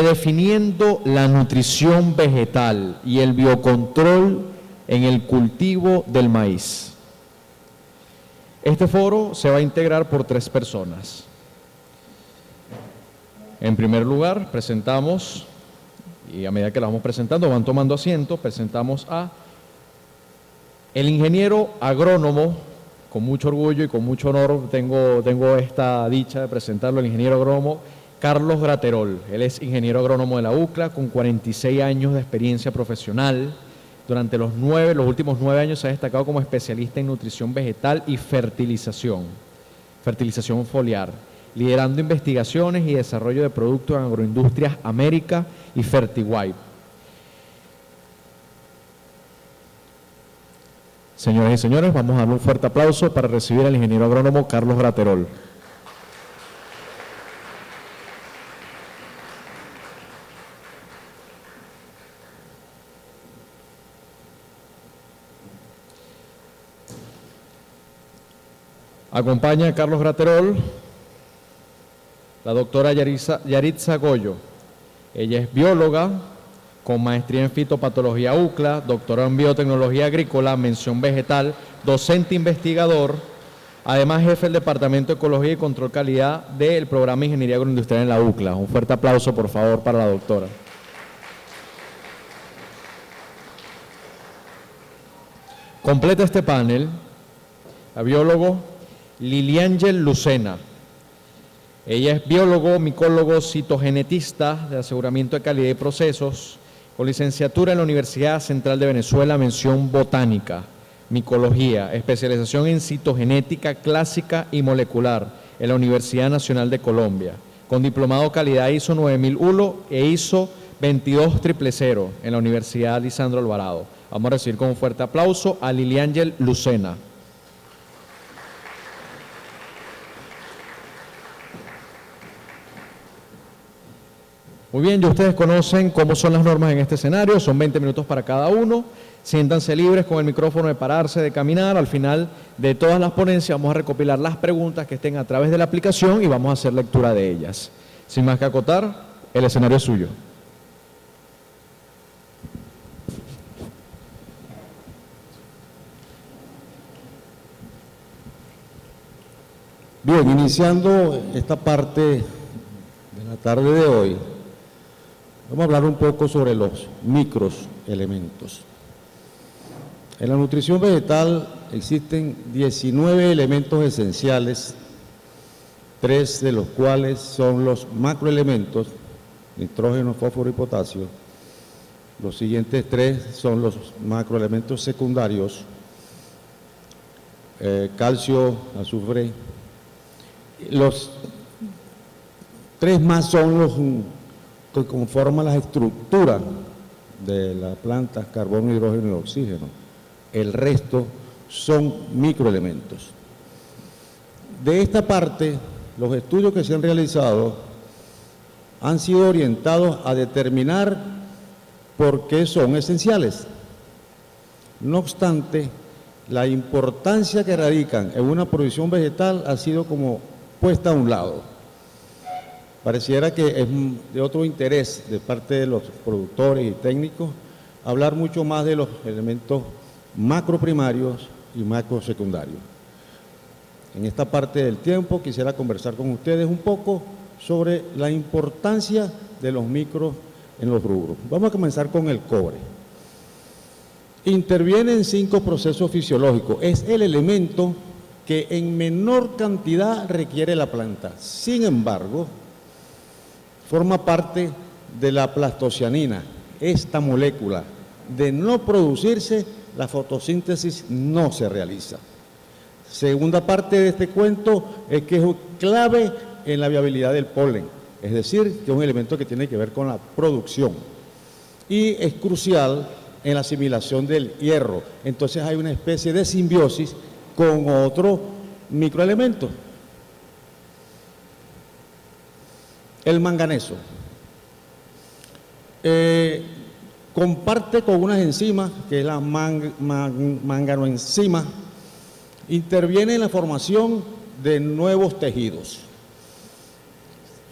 redefiniendo la nutrición vegetal y el biocontrol en el cultivo del maíz. Este foro se va a integrar por 3 personas. En primer lugar, presentamos, y a medida que la vamos presentando, van tomando asiento, presentamos a el ingeniero agrónomo. Con mucho orgullo y con mucho honor tengo esta dicha de presentarlo, el ingeniero agrónomo Carlos Graterol. Él es ingeniero agrónomo de la UCLA con 46 años de experiencia profesional. Durante los últimos 9 años se ha destacado como especialista en nutrición vegetal y fertilización foliar, liderando investigaciones y desarrollo de productos en Agroindustrias América y Fertiwipe. Señoras y señores, vamos a darle un fuerte aplauso para recibir al ingeniero agrónomo Carlos Graterol. Acompaña a Carlos Graterol la doctora Yaritza Goyo. Ella es bióloga con maestría en fitopatología UCLA, doctorado en biotecnología agrícola, mención vegetal, docente investigador, además jefe del Departamento de Ecología y Control Calidad del Programa de Ingeniería Agroindustrial en la UCLA. Un fuerte aplauso, por favor, para la doctora. Completa este panel la biólogo Liliángel Lucena. Ella es biólogo, micólogo, citogenetista de aseguramiento de calidad y procesos, con licenciatura en la Universidad Central de Venezuela, mención botánica, micología, especialización en citogenética clásica y molecular en la Universidad Nacional de Colombia, con diplomado calidad ISO 9001 e ISO 22000 en la Universidad Lisandro Alvarado. Vamos a recibir con un fuerte aplauso a Liliángel Lucena. Muy bien, ya ustedes conocen cómo son las normas en este escenario, son 20 minutos para cada uno. Siéntanse libres con el micrófono de pararse, de caminar. Al final de todas las ponencias vamos a recopilar las preguntas que estén a través de la aplicación y vamos a hacer lectura de ellas. Sin más que acotar, el escenario es suyo. Bien, iniciando esta parte de la tarde de hoy, vamos a hablar un poco sobre los microelementos. En la nutrición vegetal existen 19 elementos esenciales, 3 de los cuales son los macroelementos, nitrógeno, fósforo y potasio. Los siguientes 3 son los macroelementos secundarios, calcio, azufre. Los 3 más son los que conforman la estructura de la planta, carbono, hidrógeno y oxígeno. El resto son microelementos. De esta parte, los estudios que se han realizado han sido orientados a determinar por qué son esenciales. No obstante, la importancia que radican en una producción vegetal ha sido como puesta a un lado. Pareciera que es de otro interés de parte de los productores y técnicos hablar mucho más de los elementos macroprimarios y macrosecundarios. En esta parte del tiempo quisiera conversar con ustedes un poco sobre la importancia de los micros en los rubros. Vamos a comenzar con el cobre. Interviene en 5 procesos fisiológicos. Es el elemento que en menor cantidad requiere la planta. Sin embargo, forma parte de la plastocianina. Esta molécula, de no producirse, la fotosíntesis no se realiza. Segunda parte de este cuento es que es clave en la viabilidad del polen, es decir, que es un elemento que tiene que ver con la producción. Y es crucial en la asimilación del hierro. Entonces hay una especie de simbiosis con otro microelemento. El manganeso. Comparte con unas enzimas, que es la manganoenzima, interviene en la formación de nuevos tejidos.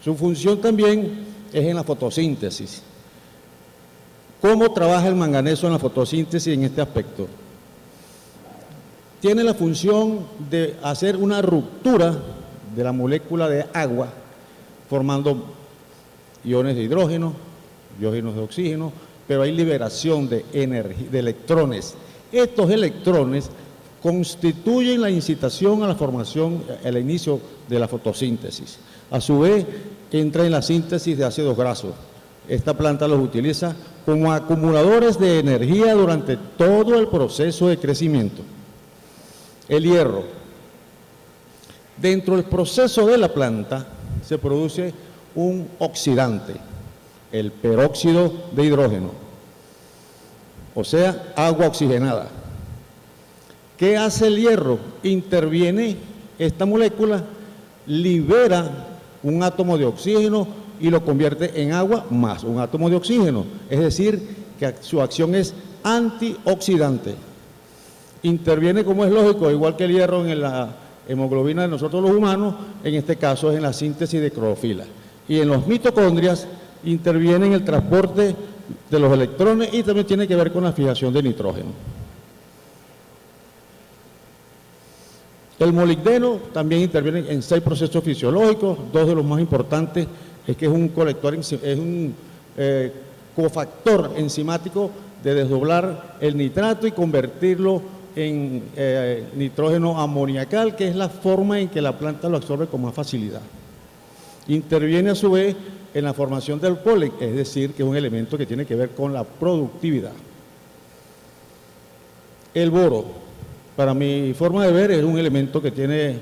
Su función también es en la fotosíntesis. ¿Cómo trabaja el manganeso en la fotosíntesis en este aspecto? Tiene la función de hacer una ruptura de la molécula de agua, formando iones de hidrógeno, iones de oxígeno, pero hay liberación de energía, de electrones. Estos electrones constituyen la incitación a la formación, al inicio de la fotosíntesis. A su vez, entra en la síntesis de ácidos grasos. Esta planta los utiliza como acumuladores de energía durante todo el proceso de crecimiento. El hierro. Dentro del proceso de la planta se produce un oxidante, el peróxido de hidrógeno, o sea, agua oxigenada. ¿Qué hace el hierro? Interviene esta molécula, libera un átomo de oxígeno y lo convierte en agua más un átomo de oxígeno. Es decir, que su acción es antioxidante. Interviene, como es lógico, igual que el hierro en la hemoglobina de nosotros los humanos, en este caso es en la síntesis de clorofila. Y en los mitocondrias interviene en el transporte de los electrones y también tiene que ver con la fijación de nitrógeno. El molibdeno también interviene en 6 procesos fisiológicos. 2 de los más importantes es que es un colector, es un cofactor enzimático de desdoblar el nitrato y convertirlo en nitrógeno amoniacal, que es la forma en que la planta lo absorbe con más facilidad. Interviene a su vez en la formación del polen, es decir, que es un elemento que tiene que ver con la productividad. El boro, para mi forma de ver, es un elemento que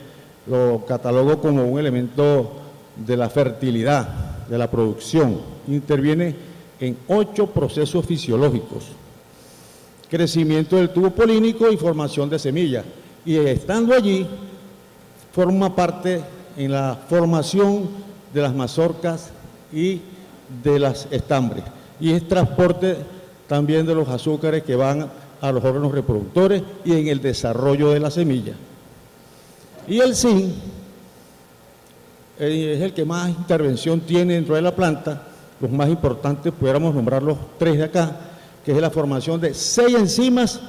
lo catalogo como un elemento de la fertilidad, de la producción. Interviene en 8 procesos fisiológicos: crecimiento del tubo polínico y formación de semillas. Y estando allí, forma parte en la formación de las mazorcas y de las estambres. Y es transporte también de los azúcares que van a los órganos reproductores y en el desarrollo de la semilla. Y el zinc es el que más intervención tiene dentro de la planta. Los más importantes, pudiéramos nombrar los 3 de acá, que es la formación de 6 enzimas,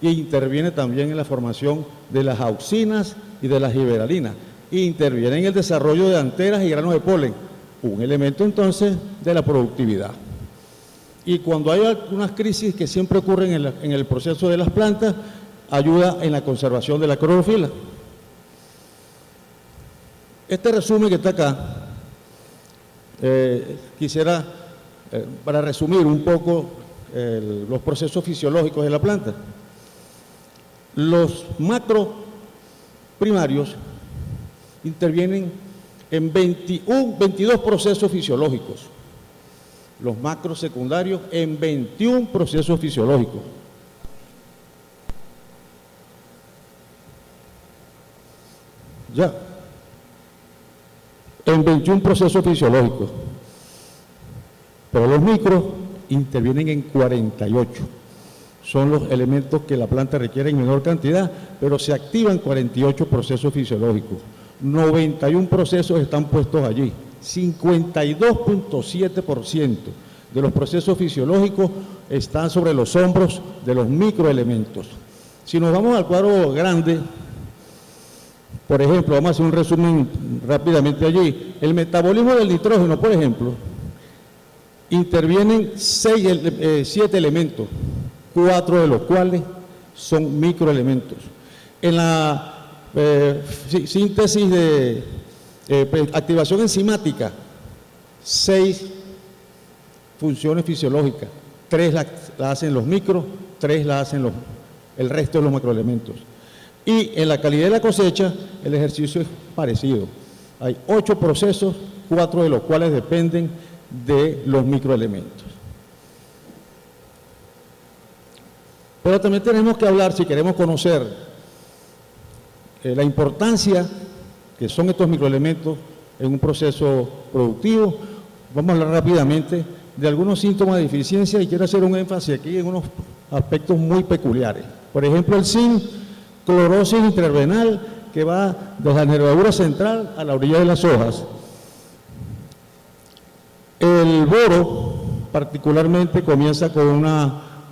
y interviene también en la formación de las auxinas y de las giberalinas. E interviene en el desarrollo de anteras y granos de polen, un elemento entonces de la productividad. Y cuando hay algunas crisis que siempre ocurren en el proceso de las plantas, ayuda en la conservación de la clorofila. Este resumen que está acá, quisiera, para resumir un poco los procesos fisiológicos de la planta. Los macro primarios intervienen en 22 procesos fisiológicos, los macros secundarios en 21 procesos fisiológicos. Ya, en 21 procesos fisiológicos, pero los micros intervienen en 48. Son los elementos que la planta requiere en menor cantidad, pero se activan 48 procesos fisiológicos. 91 procesos están puestos allí. 52.7% de los procesos fisiológicos están sobre los hombros de los microelementos. Si nos vamos al cuadro grande, por ejemplo, vamos a hacer un resumen rápidamente allí. El metabolismo del nitrógeno, por ejemplo, intervienen 7 elementos, 4 de los cuales son microelementos. En la síntesis de activación enzimática, 6 funciones fisiológicas, 3 las hacen los micros, 3 las hacen el resto de los macroelementos. Y en la calidad de la cosecha, el ejercicio es parecido. Hay 8 procesos, 4 de los cuales dependen de los microelementos. Pero también tenemos que hablar, si queremos conocer la importancia que son estos microelementos en un proceso productivo, vamos a hablar rápidamente de algunos síntomas de deficiencia, y quiero hacer un énfasis aquí en unos aspectos muy peculiares. Por ejemplo, el zinc, clorosis intrarenal, que va de la nervadura central a la orilla de las hojas. El boro particularmente comienza con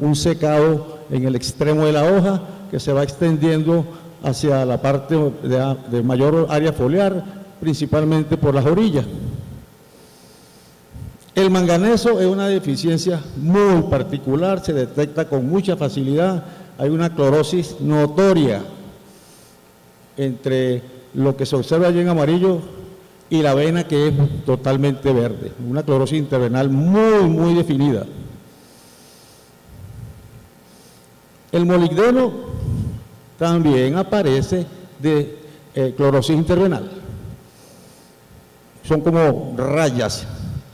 un secado en el extremo de la hoja que se va extendiendo hacia la parte de mayor área foliar, principalmente por las orillas. El manganeso es una deficiencia muy particular, se detecta con mucha facilidad, hay una clorosis notoria entre lo que se observa allí en amarillo y la vena que es totalmente verde, una clorosis intervenal muy definida. El molibdeno también aparece de clorosis intervenal. Son como rayas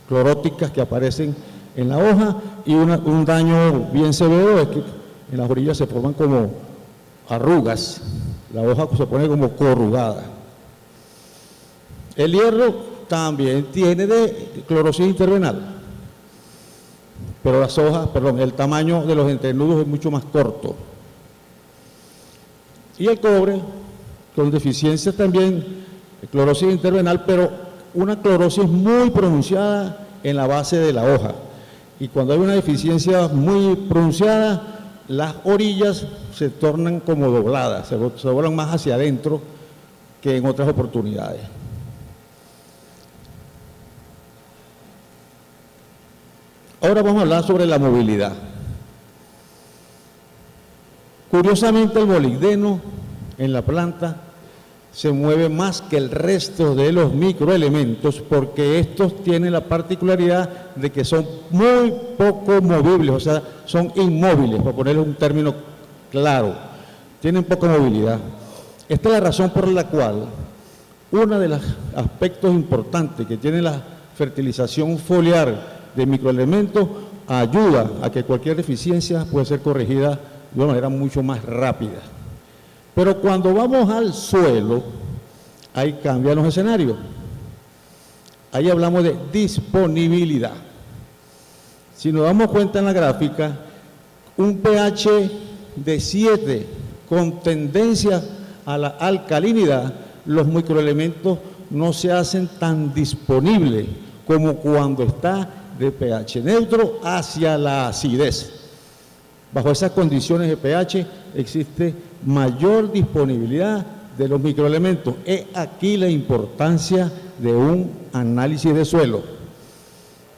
cloróticas que aparecen en la hoja y un daño bien severo es que en las orillas se forman como arrugas, la hoja se pone como corrugada. El hierro también tiene de clorosis intervenal, pero las hojas, el tamaño de los entrenudos es mucho más corto. Y el cobre, con deficiencia también de clorosis intervenal, pero una clorosis muy pronunciada en la base de la hoja. Y cuando hay una deficiencia muy pronunciada, las orillas se tornan como dobladas, se doblan más hacia adentro que en otras oportunidades. Ahora vamos a hablar sobre la movilidad. Curiosamente, el molibdeno en la planta se mueve más que el resto de los microelementos porque estos tienen la particularidad de que son muy poco movibles, o sea, son inmóviles, para ponerles un término claro, tienen poca movilidad. Esta es la razón por la cual uno de los aspectos importantes que tiene la fertilización foliar de microelementos ayuda a que cualquier deficiencia pueda ser corregida de una manera mucho más rápida. Pero cuando vamos al suelo, ahí cambian los escenarios. Ahí hablamos de disponibilidad. Si nos damos cuenta en la gráfica, un pH de 7 con tendencia a la alcalinidad, los microelementos no se hacen tan disponibles como cuando está de pH neutro hacia la acidez. Bajo esas condiciones de pH existe mayor disponibilidad de los microelementos. Es aquí la importancia de un análisis de suelo.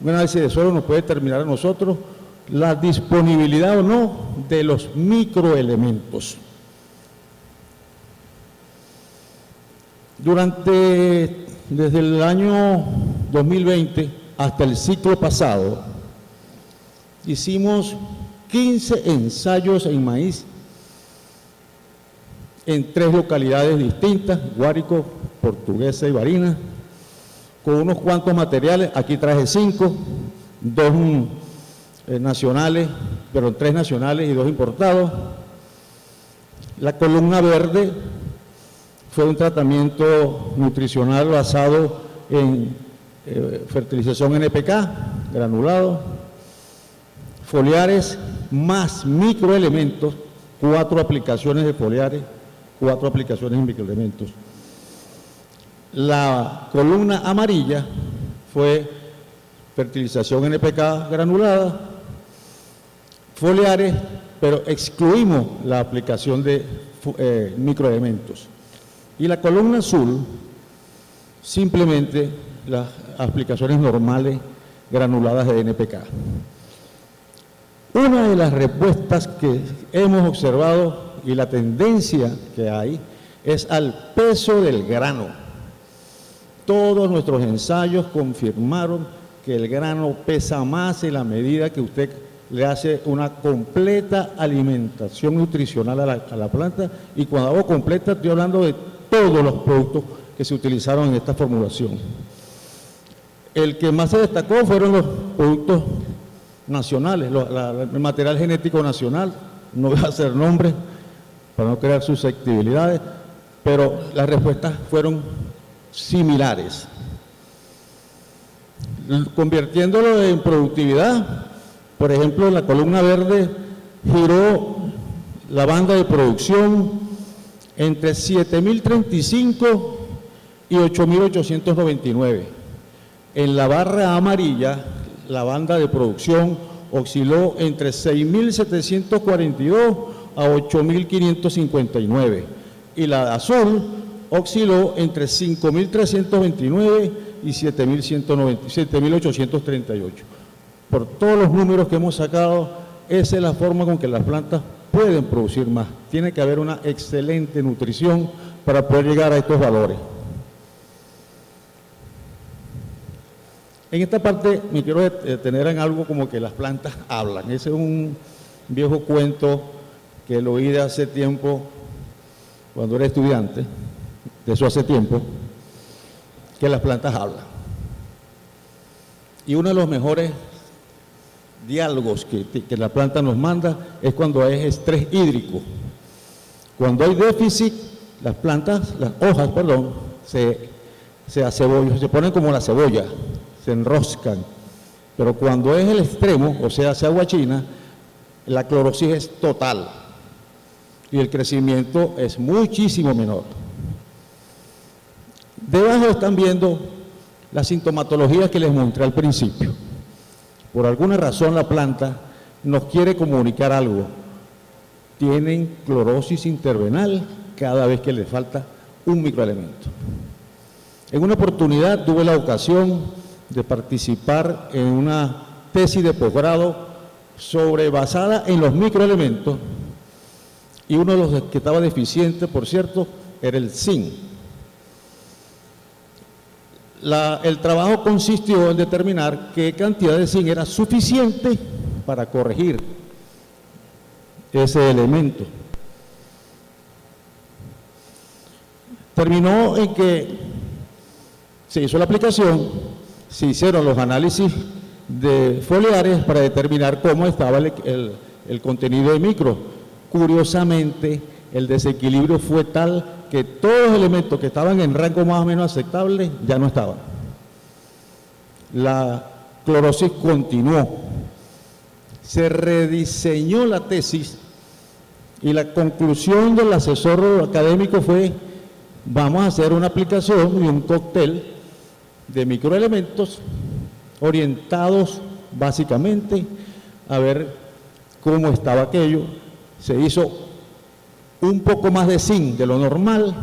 Un análisis de suelo nos puede determinar a nosotros la disponibilidad o no de los microelementos. Desde el año 2020 hasta el ciclo pasado, hicimos 15 ensayos en maíz en 3 localidades distintas, Guárico, Portuguesa y Barinas, con unos cuantos materiales. Aquí traje 5, 2 nacionales, pero 3 nacionales y 2 importados. La columna verde fue un tratamiento nutricional basado en fertilización NPK, granulado, foliares más microelementos, 4 aplicaciones de foliares, 4 aplicaciones de microelementos. La columna amarilla fue fertilización NPK granulada, foliares, pero excluimos la aplicación de microelementos. Y la columna azul, simplemente las aplicaciones normales granuladas de NPK. Una de las respuestas que hemos observado y la tendencia que hay es al peso del grano. Todos nuestros ensayos confirmaron que el grano pesa más en la medida que usted le hace una completa alimentación nutricional a la planta, y cuando hago completa estoy hablando de todos los productos que se utilizaron en esta formulación. El que más se destacó fueron los productos nacionales, el material genético nacional, no voy a hacer nombres para no crear susceptibilidades, pero las respuestas fueron similares. Convirtiéndolo en productividad, por ejemplo, la columna verde giró la banda de producción entre 7.035 y 8.899. En la barra amarilla, la banda de producción osciló entre 6.742 a 8.559 y la azul osciló entre 5.329 y 7.838. Por todos los números que hemos sacado, esa es la forma con que las plantas pueden producir más. Tiene que haber una excelente nutrición para poder llegar a estos valores. En esta parte me quiero detener en algo como que las plantas hablan. Ese es un viejo cuento que lo oí de hace tiempo, cuando era estudiante, de eso hace tiempo, que las plantas hablan. Y uno de los mejores diálogos que la planta nos manda es cuando hay estrés hídrico. Cuando hay déficit, las plantas, las hojas, perdón, se ponen como la cebolla, se enroscan. Pero cuando es el extremo, o sea, se aguachina, la clorosis es total y el crecimiento es muchísimo menor. Debajo están viendo la sintomatología que les mostré al principio. Por alguna razón la planta nos quiere comunicar algo. Tienen clorosis intervenal cada vez que les falta un microelemento. En una oportunidad tuve la ocasión de participar en una tesis de posgrado basada en los microelementos, y uno de los que estaba deficiente, por cierto, era el zinc. El trabajo consistió en determinar qué cantidad de zinc era suficiente para corregir ese elemento. Terminó en que se hizo la aplicación, se hicieron los análisis de foliares para determinar cómo estaba el contenido de micro. Curiosamente, el desequilibrio fue tal que todos los elementos que estaban en rango más o menos aceptable ya no estaban. La clorosis continuó. Se rediseñó la tesis y la conclusión del asesor académico fue: vamos a hacer una aplicación y un cóctel de microelementos orientados básicamente a ver cómo estaba aquello. Se hizo un poco más de zinc de lo normal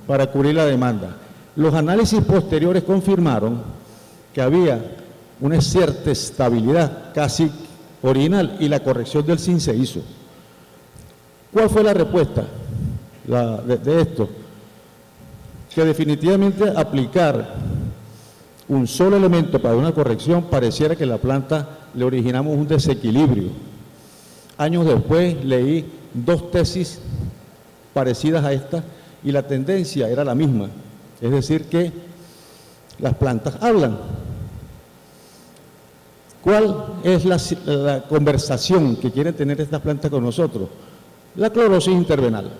para cubrir la demanda. Los análisis posteriores confirmaron que había una cierta estabilidad casi original y la corrección del zinc se hizo. ¿Cuál fue la respuesta de esto? Que definitivamente aplicar un solo elemento para una corrección pareciera que la planta le originamos un desequilibrio. Años después leí dos tesis parecidas a esta y la tendencia era la misma, es decir que las plantas hablan. ¿Cuál es la conversación que quieren tener estas plantas con nosotros? La clorosis intervenal.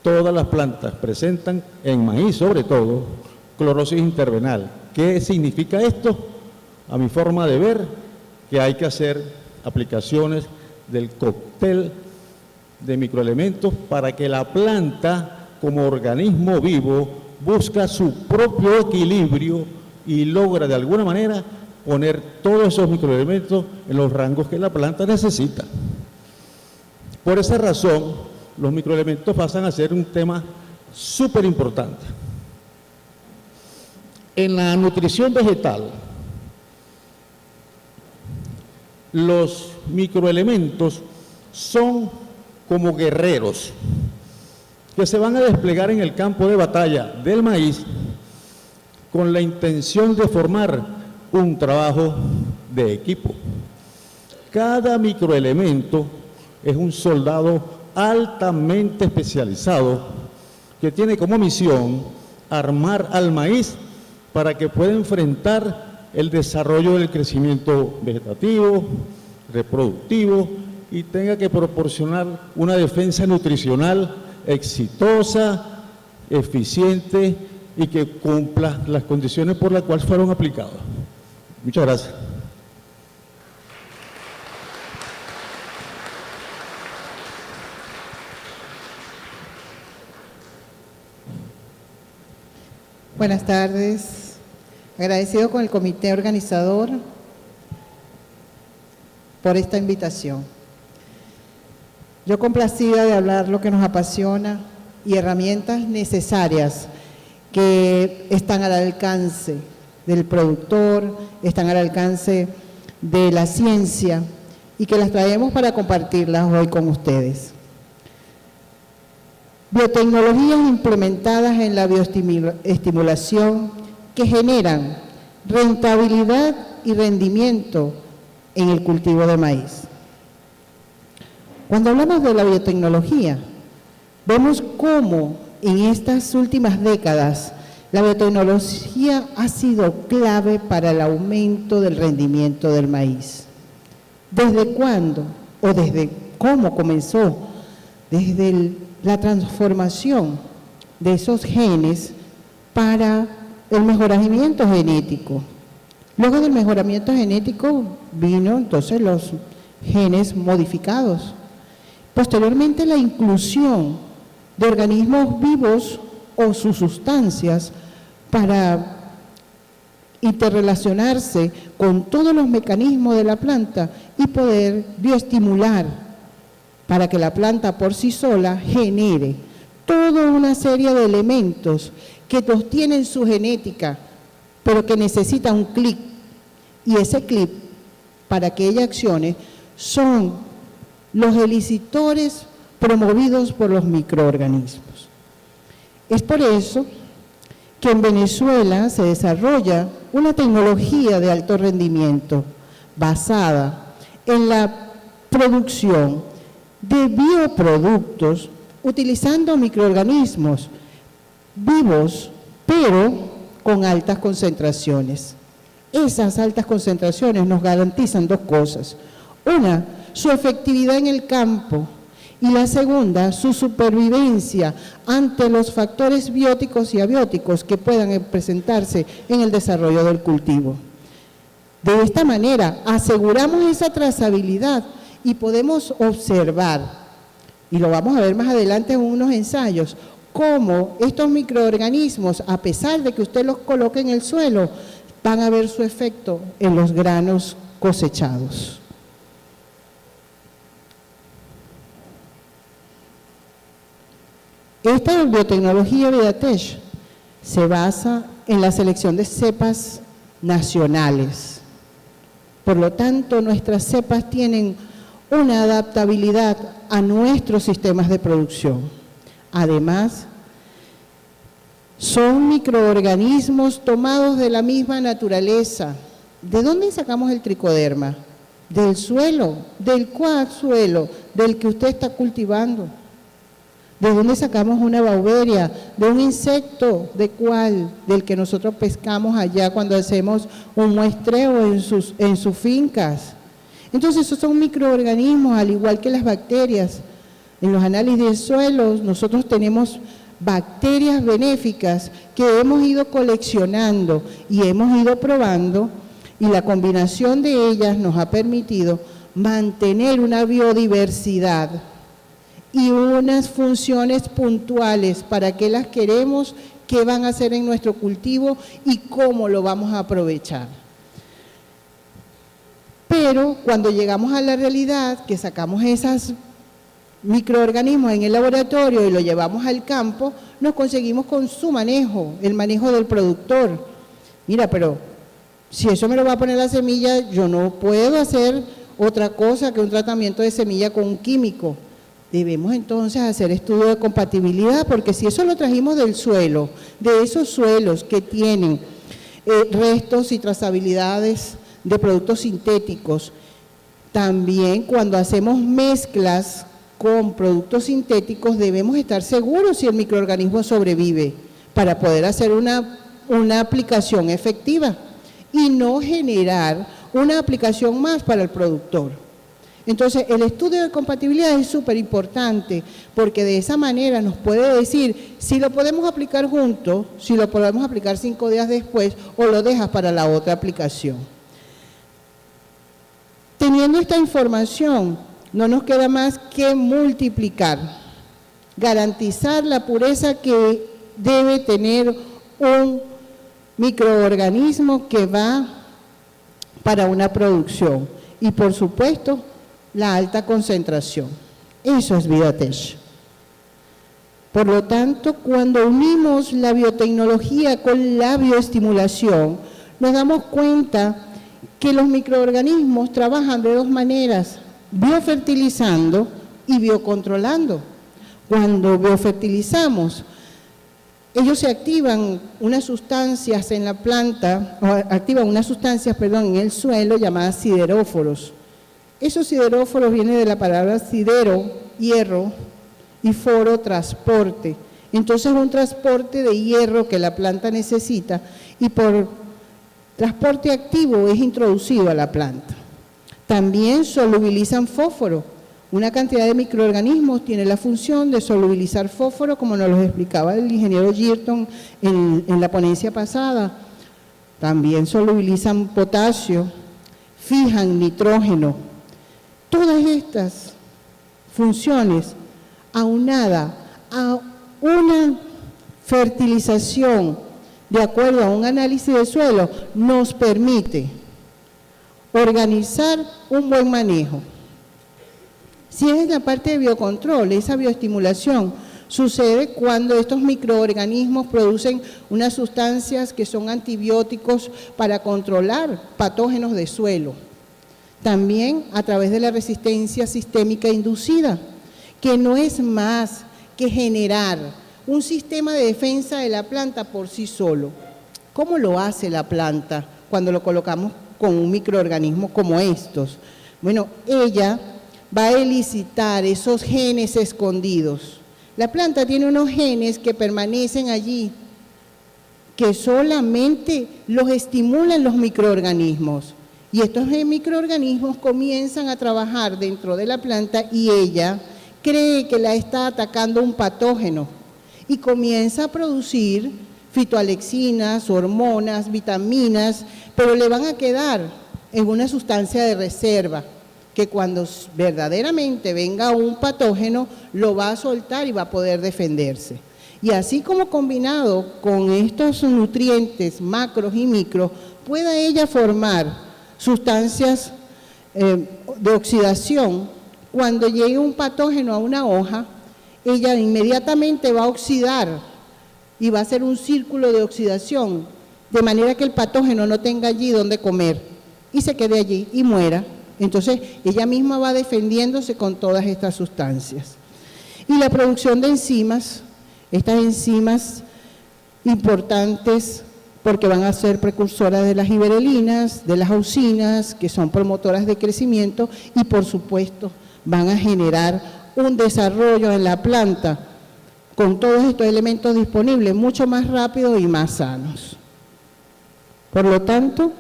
Todas las plantas presentan, en maíz sobre todo, clorosis intervenal. ¿Qué significa esto? A mi forma de ver, que hay que hacer aplicaciones del cóctel de microelementos para que la planta, como organismo vivo, busca su propio equilibrio y logra de alguna manera poner todos esos microelementos en los rangos que la planta necesita. Por esa razón, los microelementos pasan a ser un tema súper importante. En la nutrición vegetal, los microelementos son como guerreros que se van a desplegar en el campo de batalla del maíz con la intención de formar un trabajo de equipo. Cada microelemento es un soldado altamente especializado que tiene como misión armar al maíz para que pueda enfrentar el desarrollo del crecimiento vegetativo, reproductivo y tenga que proporcionar una defensa nutricional exitosa, eficiente y que cumpla las condiciones por las cuales fueron aplicados. Muchas gracias. Buenas tardes. Agradecido con el comité organizador por esta invitación. Yo complacida de hablar lo que nos apasiona y herramientas necesarias que están al alcance del productor, están al alcance de la ciencia y que las traemos para compartirlas hoy con ustedes. Biotecnologías implementadas en la bioestimulación que generan rentabilidad y rendimiento en el cultivo de maíz. Cuando hablamos de la biotecnología, vemos cómo en estas últimas décadas la biotecnología ha sido clave para el aumento del rendimiento del maíz. ¿Desde cuándo? ¿O desde cómo comenzó? Desde la transformación de esos genes para el mejoramiento genético. Luego del mejoramiento genético vino entonces los genes modificados. Posteriormente la inclusión de organismos vivos o sus sustancias para interrelacionarse con todos los mecanismos de la planta y poder bioestimular para que la planta por sí sola genere toda una serie de elementos que tienen su genética, pero que necesita un clic. Y ese clic, para que ella accione, son los elicitores promovidos por los microorganismos. Es por eso que en Venezuela se desarrolla una tecnología de alto rendimiento basada en la producción de bioproductos utilizando microorganismos vivos, pero con altas concentraciones. Esas altas concentraciones nos garantizan dos cosas. Una, su efectividad en el campo, y la segunda, su supervivencia ante los factores bióticos y abióticos que puedan presentarse en el desarrollo del cultivo. De esta manera, aseguramos esa trazabilidad y podemos observar, y lo vamos a ver más adelante en unos ensayos, cómo estos microorganismos, a pesar de que usted los coloque en el suelo, van a ver su efecto en los granos cosechados. Esta biotecnología Vidatech se basa en la selección de cepas nacionales. Por lo tanto, nuestras cepas tienen una adaptabilidad a nuestros sistemas de producción. Además, son microorganismos tomados de la misma naturaleza. ¿De dónde sacamos el tricoderma? Del suelo. ¿Del cuál suelo? Del que usted está cultivando. ¿De dónde sacamos una bauberia? ¿De un insecto? ¿De cuál? Del que nosotros pescamos allá cuando hacemos un muestreo en sus fincas. Entonces, esos son microorganismos, al igual que las bacterias. En los análisis de suelos, nosotros tenemos bacterias benéficas que hemos ido coleccionando y hemos ido probando, y la combinación de ellas nos ha permitido mantener una biodiversidad y unas funciones puntuales para qué las queremos, qué van a hacer en nuestro cultivo y cómo lo vamos a aprovechar. Pero cuando llegamos a la realidad, que sacamos esos microorganismos en el laboratorio y lo llevamos al campo, nos conseguimos con su manejo, el manejo del productor. Mira, pero si eso me lo va a poner la semilla, yo no puedo hacer otra cosa que un tratamiento de semilla con un químico. Debemos entonces hacer estudio de compatibilidad, porque si eso lo trajimos del suelo, de esos suelos que tienen restos y trazabilidades de productos sintéticos, también cuando hacemos mezclas con productos sintéticos debemos estar seguros si el microorganismo sobrevive para poder hacer una aplicación efectiva y no generar una aplicación más para el productor. Entonces, el estudio de compatibilidad es súper importante porque de esa manera nos puede decir si lo podemos aplicar juntos, si lo podemos aplicar 5 días después o lo dejas para la otra aplicación. Teniendo esta información, no nos queda más que multiplicar, garantizar la pureza que debe tener un microorganismo que va para una producción y, por supuesto, la alta concentración. Eso es Biotech. Por lo tanto, cuando unimos la biotecnología con la bioestimulación, nos damos cuenta que los microorganismos trabajan de dos maneras, biofertilizando y biocontrolando. Cuando biofertilizamos, ellos se activan unas sustancias en la planta, o activan unas sustancias, en el suelo llamadas sideróforos. Esos sideróforos vienen de la palabra sidero, hierro, y foro, transporte. Entonces, un transporte de hierro que la planta necesita y por transporte activo es introducido a la planta. También solubilizan fósforo. Una cantidad de microorganismos tiene la función de solubilizar fósforo, como nos lo explicaba el ingeniero Girton en la ponencia pasada. También solubilizan potasio, fijan nitrógeno. Todas estas funciones, aunada a una fertilización de acuerdo a un análisis de suelo, nos permite organizar un buen manejo. Si es la parte de biocontrol, esa bioestimulación sucede cuando estos microorganismos producen unas sustancias que son antibióticos para controlar patógenos de suelo. También a través de la resistencia sistémica inducida, que no es más que generar un sistema de defensa de la planta por sí solo. ¿Cómo lo hace la planta cuando lo colocamos con un microorganismo como estos? Bueno, ella va a elicitar esos genes escondidos. La planta tiene unos genes que permanecen allí, que solamente los estimulan los microorganismos. Y estos microorganismos comienzan a trabajar dentro de la planta y ella cree que la está atacando un patógeno y comienza a producir fitoalexinas, hormonas, vitaminas, pero le van a quedar en una sustancia de reserva que cuando verdaderamente venga un patógeno lo va a soltar y va a poder defenderse. Y así como combinado con estos nutrientes macros y micros, pueda ella formar sustancias de oxidación. Cuando llegue un patógeno a una hoja, ella inmediatamente va a oxidar y va a hacer un círculo de oxidación, de manera que el patógeno no tenga allí donde comer y se quede allí y muera. Entonces, ella misma va defendiéndose con todas estas sustancias. Y la producción de enzimas, estas enzimas importantes porque van a ser precursoras de las gibberelinas, de las auxinas, que son promotoras de crecimiento y, por supuesto, van a generar un desarrollo en la planta con todos estos elementos disponibles mucho más rápido y más sanos. Por lo tanto,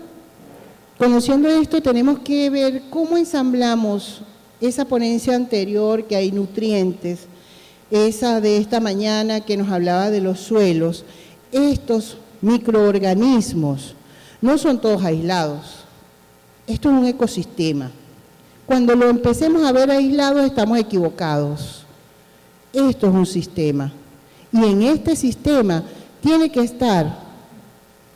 conociendo esto, tenemos que ver cómo ensamblamos esa ponencia anterior, que hay nutrientes, esa de esta mañana que nos hablaba de los suelos. Estos microorganismos no son todos aislados. Esto es un ecosistema. Cuando lo empecemos a ver aislado, estamos equivocados. Esto es un sistema. Y en este sistema tiene que estar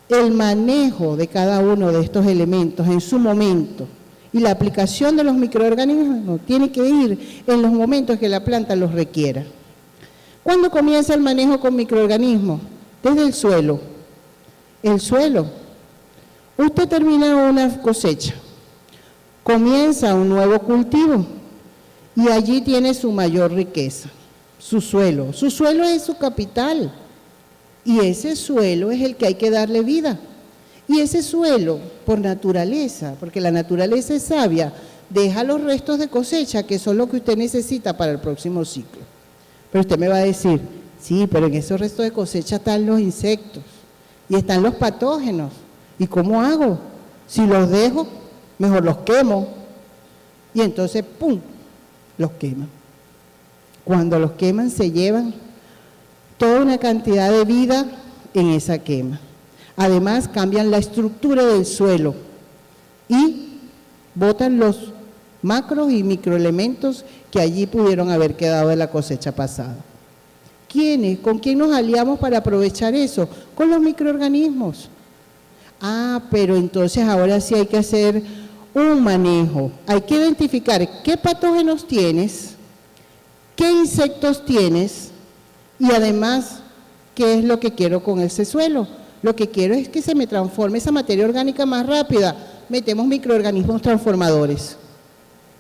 el manejo de cada uno de estos elementos en su momento. Y la aplicación de los microorganismos tiene que ir en los momentos que la planta los requiera. ¿Cuándo comienza el manejo con microorganismos? Desde el suelo. El suelo. Usted termina una cosecha, comienza un nuevo cultivo y allí tiene su mayor riqueza, su suelo. Su suelo es su capital y ese suelo es el que hay que darle vida. Y ese suelo, por naturaleza, porque la naturaleza es sabia, deja los restos de cosecha que son lo que usted necesita para el próximo ciclo. Pero usted me va a decir, sí, pero en esos restos de cosecha están los insectos y están los patógenos. ¿Y cómo hago? Si los dejo, mejor los quemo. Y entonces, ¡pum!, los queman. Cuando los queman, se llevan toda una cantidad de vida en esa quema. Además, cambian la estructura del suelo y botan los macros y microelementos que allí pudieron haber quedado de la cosecha pasada. ¿Quiénes? ¿Con quién nos aliamos para aprovechar eso? Con los microorganismos. Pero entonces ahora sí hay que hacer un manejo. Hay que identificar qué patógenos tienes, qué insectos tienes y además qué es lo que quiero con ese suelo. Lo que quiero es que se me transforme esa materia orgánica más rápida. Metemos microorganismos transformadores.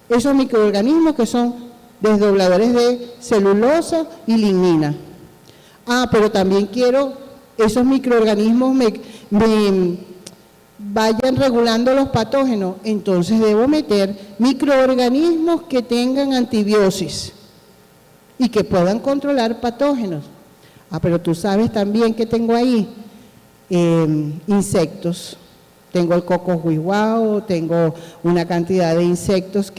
Esos microorganismos que son desdobladores de celulosa y lignina. Pero también quiero esos microorganismos me vayan regulando los patógenos. Entonces debo meter microorganismos que tengan antibiosis y que puedan controlar patógenos. Pero tú sabes también que tengo ahí insectos. Tengo el coco huihuao, tengo una cantidad de insectos,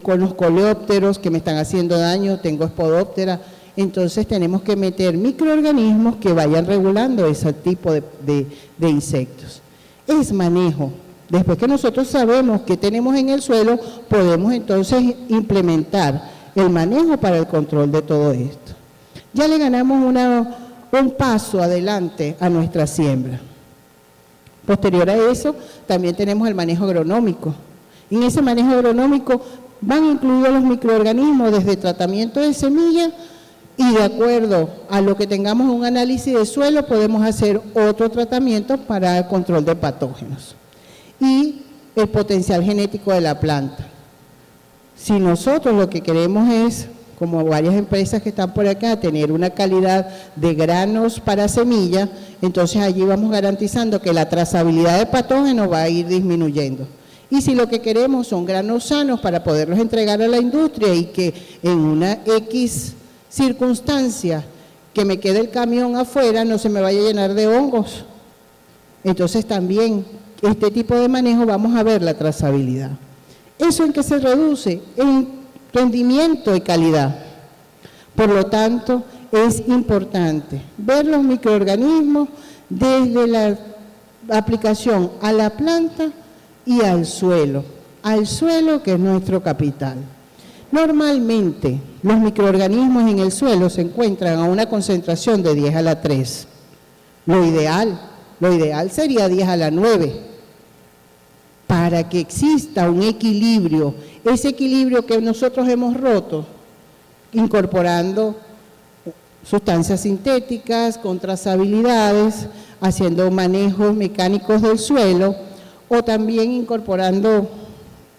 unos coleópteros que me están haciendo daño, tengo espodóptera. Entonces tenemos que meter microorganismos que vayan regulando ese tipo de insectos. Es manejo. Después que nosotros sabemos qué tenemos en el suelo, podemos entonces implementar el manejo para el control de todo esto. Ya le ganamos un paso adelante a nuestra siembra. Posterior a eso, también tenemos el manejo agronómico. En ese manejo agronómico van incluidos los microorganismos desde tratamiento de semilla y de acuerdo a lo que tengamos un análisis de suelo, podemos hacer otro tratamiento para el control de patógenos. Y el potencial genético de la planta. Si nosotros lo que queremos es, como varias empresas que están por acá, tener una calidad de granos para semilla, entonces allí vamos garantizando que la trazabilidad de patógenos va a ir disminuyendo. Y si lo que queremos son granos sanos para poderlos entregar a la industria y que en una X circunstancia que me quede el camión afuera no se me vaya a llenar de hongos, entonces también este tipo de manejo vamos a ver la trazabilidad. ¿Eso en qué se reduce? En rendimiento y calidad. Por lo tanto, es importante ver los microorganismos desde la aplicación a la planta y al suelo que es nuestro capital. Normalmente, los microorganismos en el suelo se encuentran a una concentración de 10 a la 3. Lo ideal sería 10 a la 9. Para que exista un equilibrio, ese equilibrio que nosotros hemos roto, incorporando sustancias sintéticas, con trazabilidades, haciendo manejos mecánicos del suelo, o también incorporando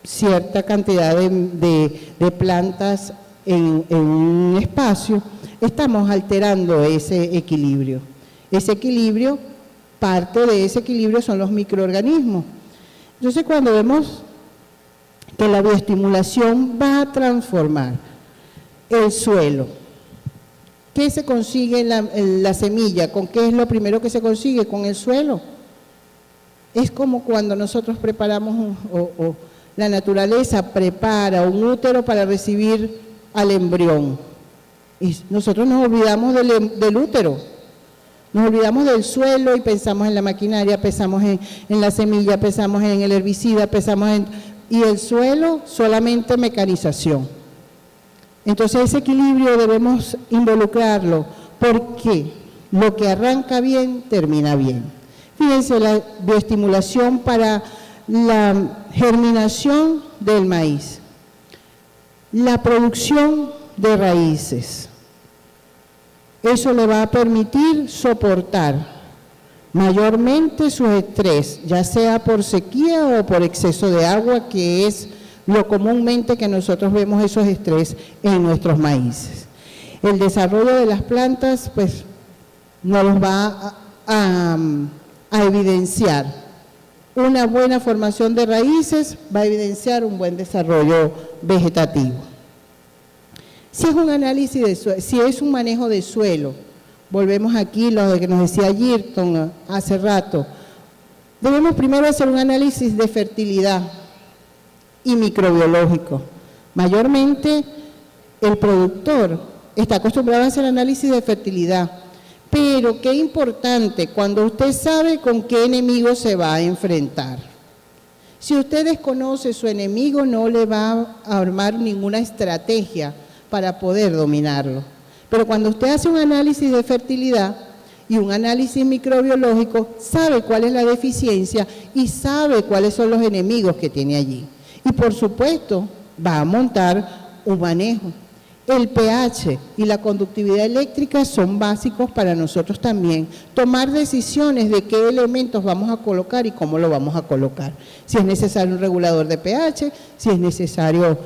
cierta cantidad de plantas en un espacio, estamos alterando ese equilibrio. Ese equilibrio, parte de ese equilibrio son los microorganismos. Entonces, cuando vemos que la bioestimulación va a transformar el suelo, ¿qué se consigue en la semilla? ¿Con qué es lo primero que se consigue? Con el suelo. Es como cuando nosotros preparamos, o la naturaleza prepara un útero para recibir al embrión. Y nosotros nos olvidamos del útero. Nos olvidamos del suelo y pensamos en la maquinaria, pensamos en la semilla, pensamos en el herbicida, y el suelo solamente mecanización. Entonces ese equilibrio debemos involucrarlo porque lo que arranca bien, termina bien. Fíjense, la bioestimulación para la germinación del maíz, la producción de raíces. Eso le va a permitir soportar mayormente su estrés, ya sea por sequía o por exceso de agua, que es lo comúnmente que nosotros vemos esos estrés en nuestros maíces. El desarrollo de las plantas, pues, nos los va a evidenciar. Una buena formación de raíces va a evidenciar un buen desarrollo vegetativo. Si es un análisis de suelo, si es un manejo de suelo, volvemos aquí lo que nos decía Ayrton hace rato, debemos primero hacer un análisis de fertilidad y microbiológico. Mayormente el productor está acostumbrado a hacer análisis de fertilidad, pero qué importante cuando usted sabe con qué enemigo se va a enfrentar. Si usted desconoce su enemigo, no le va a armar ninguna estrategia para poder dominarlo. Pero cuando usted hace un análisis de fertilidad y un análisis microbiológico, sabe cuál es la deficiencia y sabe cuáles son los enemigos que tiene allí. Y por supuesto, va a montar un manejo. El pH y la conductividad eléctrica son básicos para nosotros también. Tomar decisiones de qué elementos vamos a colocar y cómo lo vamos a colocar. Si es necesario un regulador de pH, si es necesario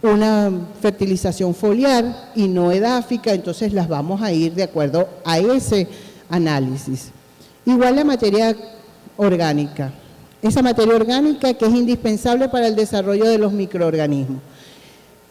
una fertilización foliar y no edáfica, entonces las vamos a ir de acuerdo a ese análisis. Igual la materia orgánica. Esa materia orgánica que es indispensable para el desarrollo de los microorganismos.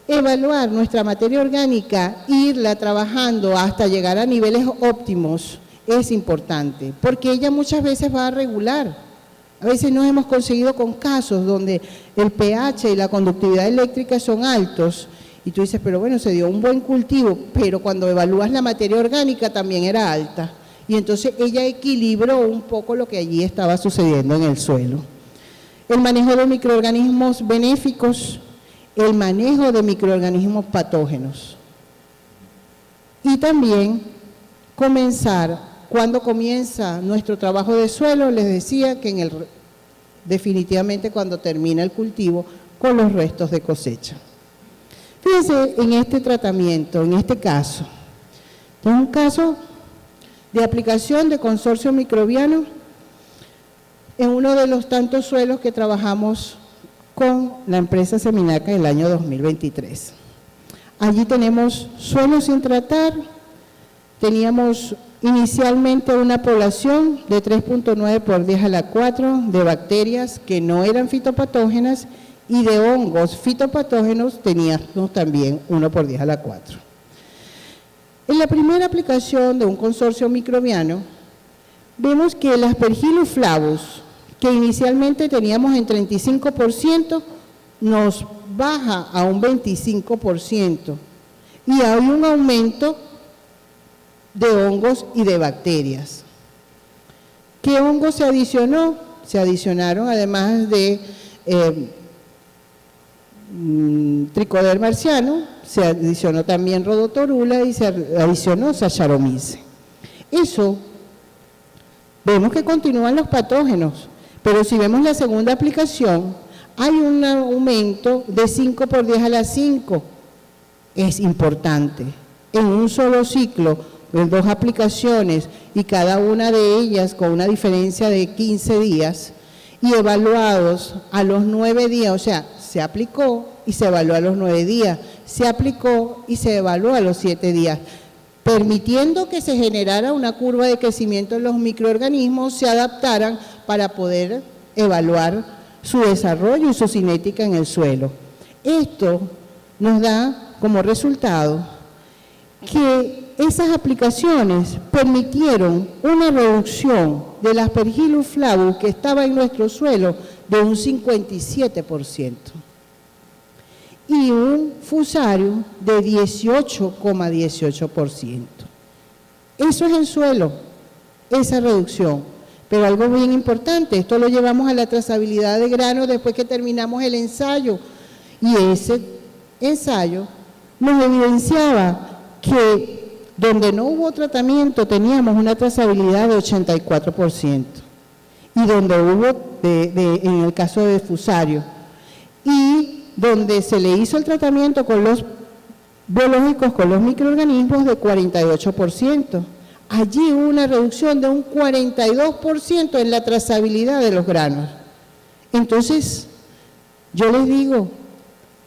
Evaluar nuestra materia orgánica, irla trabajando hasta llegar a niveles óptimos es importante, porque ella muchas veces va a regular. A veces nos hemos conseguido con casos donde el pH y la conductividad eléctrica son altos y tú dices, pero bueno, se dio un buen cultivo, pero cuando evalúas la materia orgánica también era alta. Y entonces ella equilibró un poco lo que allí estaba sucediendo en el suelo. El manejo de microorganismos benéficos, el manejo de microorganismos patógenos. Y también comenzar, cuando comienza nuestro trabajo de suelo, les decía que definitivamente cuando termina el cultivo, con los restos de cosecha. Fíjense en este tratamiento, en este caso. Es un caso de aplicación de consorcio microbiano en uno de los tantos suelos que trabajamos con la empresa Seminaca en el año 2023. Allí tenemos suelos sin tratar, teníamos inicialmente una población de 3.9 por 10 a la 4 de bacterias que no eran fitopatógenas y de hongos fitopatógenos teníamos también 1 por 10 a la 4. En la primera aplicación de un consorcio microbiano, vemos que el Aspergillus flavus, que inicialmente teníamos en 35%, nos baja a un 25% y hay un aumento de hongos y de bacterias. ¿Qué hongos se adicionó? Se adicionaron además de Trichoderma marciano, se adicionó también Rhodotorula y se adicionó Saccharomyces. Eso, vemos que continúan los patógenos, pero si vemos la segunda aplicación, hay un aumento de 5 por 10 a la 5. Es importante. En un solo ciclo, en 2 aplicaciones y cada una de ellas con una diferencia de 15 días y evaluados a los 9 días, o sea, se aplicó y se evaluó a los 9 días, se aplicó y se evaluó a los 7 días, permitiendo que se generara una curva de crecimiento en los microorganismos, se adaptaran para poder evaluar su desarrollo y su cinética en el suelo. Esto nos da como resultado que esas aplicaciones permitieron una reducción del Aspergillus flavus que estaba en nuestro suelo de un 57% y un Fusarium de 18,18%. Eso es en suelo, esa reducción. Pero algo bien importante, esto lo llevamos a la trazabilidad de grano después que terminamos el ensayo. Y ese ensayo nos evidenciaba que donde no hubo tratamiento teníamos una trazabilidad de 84%. Y donde hubo, en el caso de Fusarium, y donde se le hizo el tratamiento con los biológicos, con los microorganismos, de 48%. Allí hubo una reducción de un 42% en la trazabilidad de los granos. Entonces, yo les digo,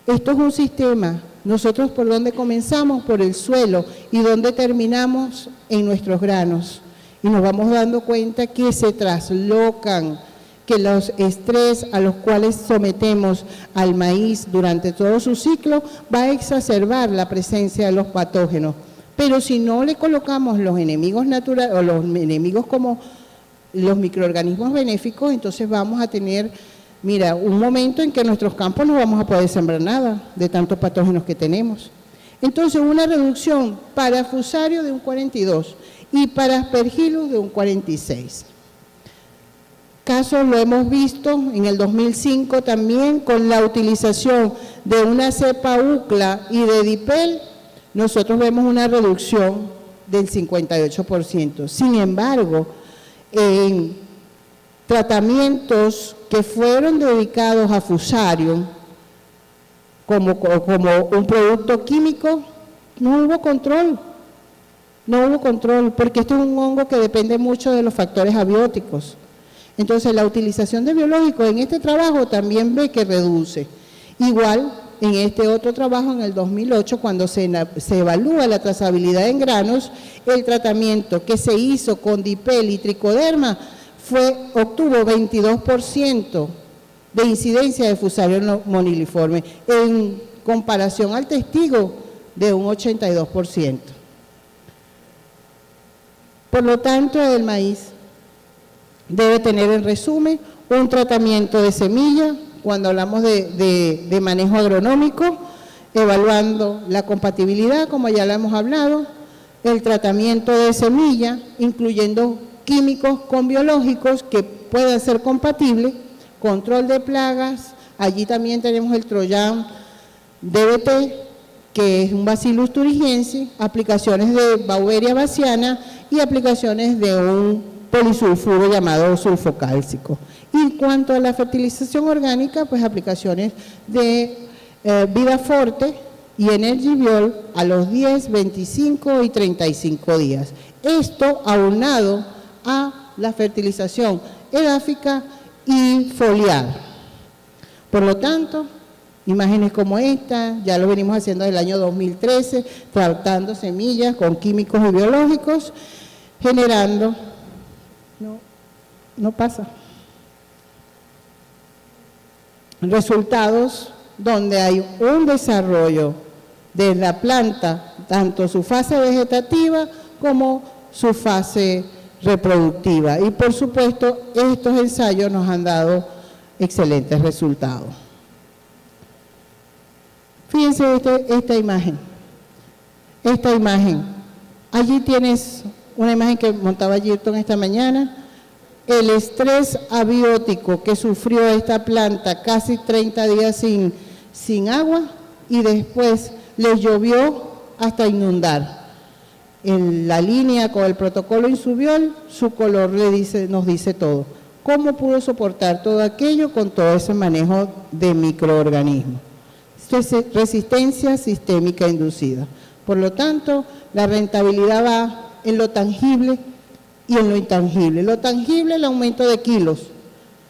esto es un sistema. Nosotros, ¿por dónde comenzamos? Por el suelo. ¿Y dónde terminamos? En nuestros granos. Y nos vamos dando cuenta que se traslocan, que los estrés a los cuales sometemos al maíz durante todo su ciclo va a exacerbar la presencia de los patógenos. Pero si no le colocamos los enemigos naturales o los enemigos como los microorganismos benéficos, entonces vamos a tener, mira, un momento en que en nuestros campos no vamos a poder sembrar nada de tantos patógenos que tenemos. Entonces, una reducción para Fusarium de un 42 y para Aspergillus de un 46. Casos lo hemos visto en el 2005 también con la utilización de una cepa UCLA y de Dipel. Nosotros vemos una reducción del 58%. Sin embargo, en tratamientos que fueron dedicados a Fusarium, como un producto químico, no hubo control. No hubo control, porque este es un hongo que depende mucho de los factores abióticos. Entonces, la utilización de biológicos en este trabajo también ve que reduce. Igual, en este otro trabajo, en el 2008, cuando se evalúa la trazabilidad en granos, el tratamiento que se hizo con dipel y tricoderma obtuvo 22% de incidencia de Fusarium moniliforme, en comparación al testigo de un 82%. Por lo tanto, el maíz debe tener, en resumen, un tratamiento de semilla, cuando hablamos de manejo agronómico, evaluando la compatibilidad, como ya lo hemos hablado, el tratamiento de semilla, incluyendo químicos con biológicos que puedan ser compatibles, control de plagas, allí también tenemos el Troyan DBT, que es un Bacillus thuringiensis, aplicaciones de Beauveria bassiana y aplicaciones de un polisulfuro llamado sulfocálcico. Y en cuanto a la fertilización orgánica, pues aplicaciones de Vida Forte y Energy Biol a los 10, 25 y 35 días. Esto aunado a la fertilización edáfica y foliar. Por lo tanto, imágenes como esta, ya lo venimos haciendo desde el año 2013, tratando semillas con químicos y biológicos, generando, no pasa, resultados donde hay un desarrollo de la planta, tanto su fase vegetativa como su fase reproductiva. Y por supuesto, estos ensayos nos han dado excelentes resultados. Fíjense esta imagen. Esta imagen. Allí tienes una imagen que montaba Gilton esta mañana. El estrés abiótico que sufrió esta planta, casi 30 días sin agua, y después le llovió hasta inundar. En la línea con el protocolo Insubiol, su color nos dice todo. ¿Cómo pudo soportar todo aquello con todo ese manejo de microorganismos? Resistencia sistémica inducida. Por lo tanto, la rentabilidad va en lo tangible y en lo intangible. Lo tangible, el aumento de kilos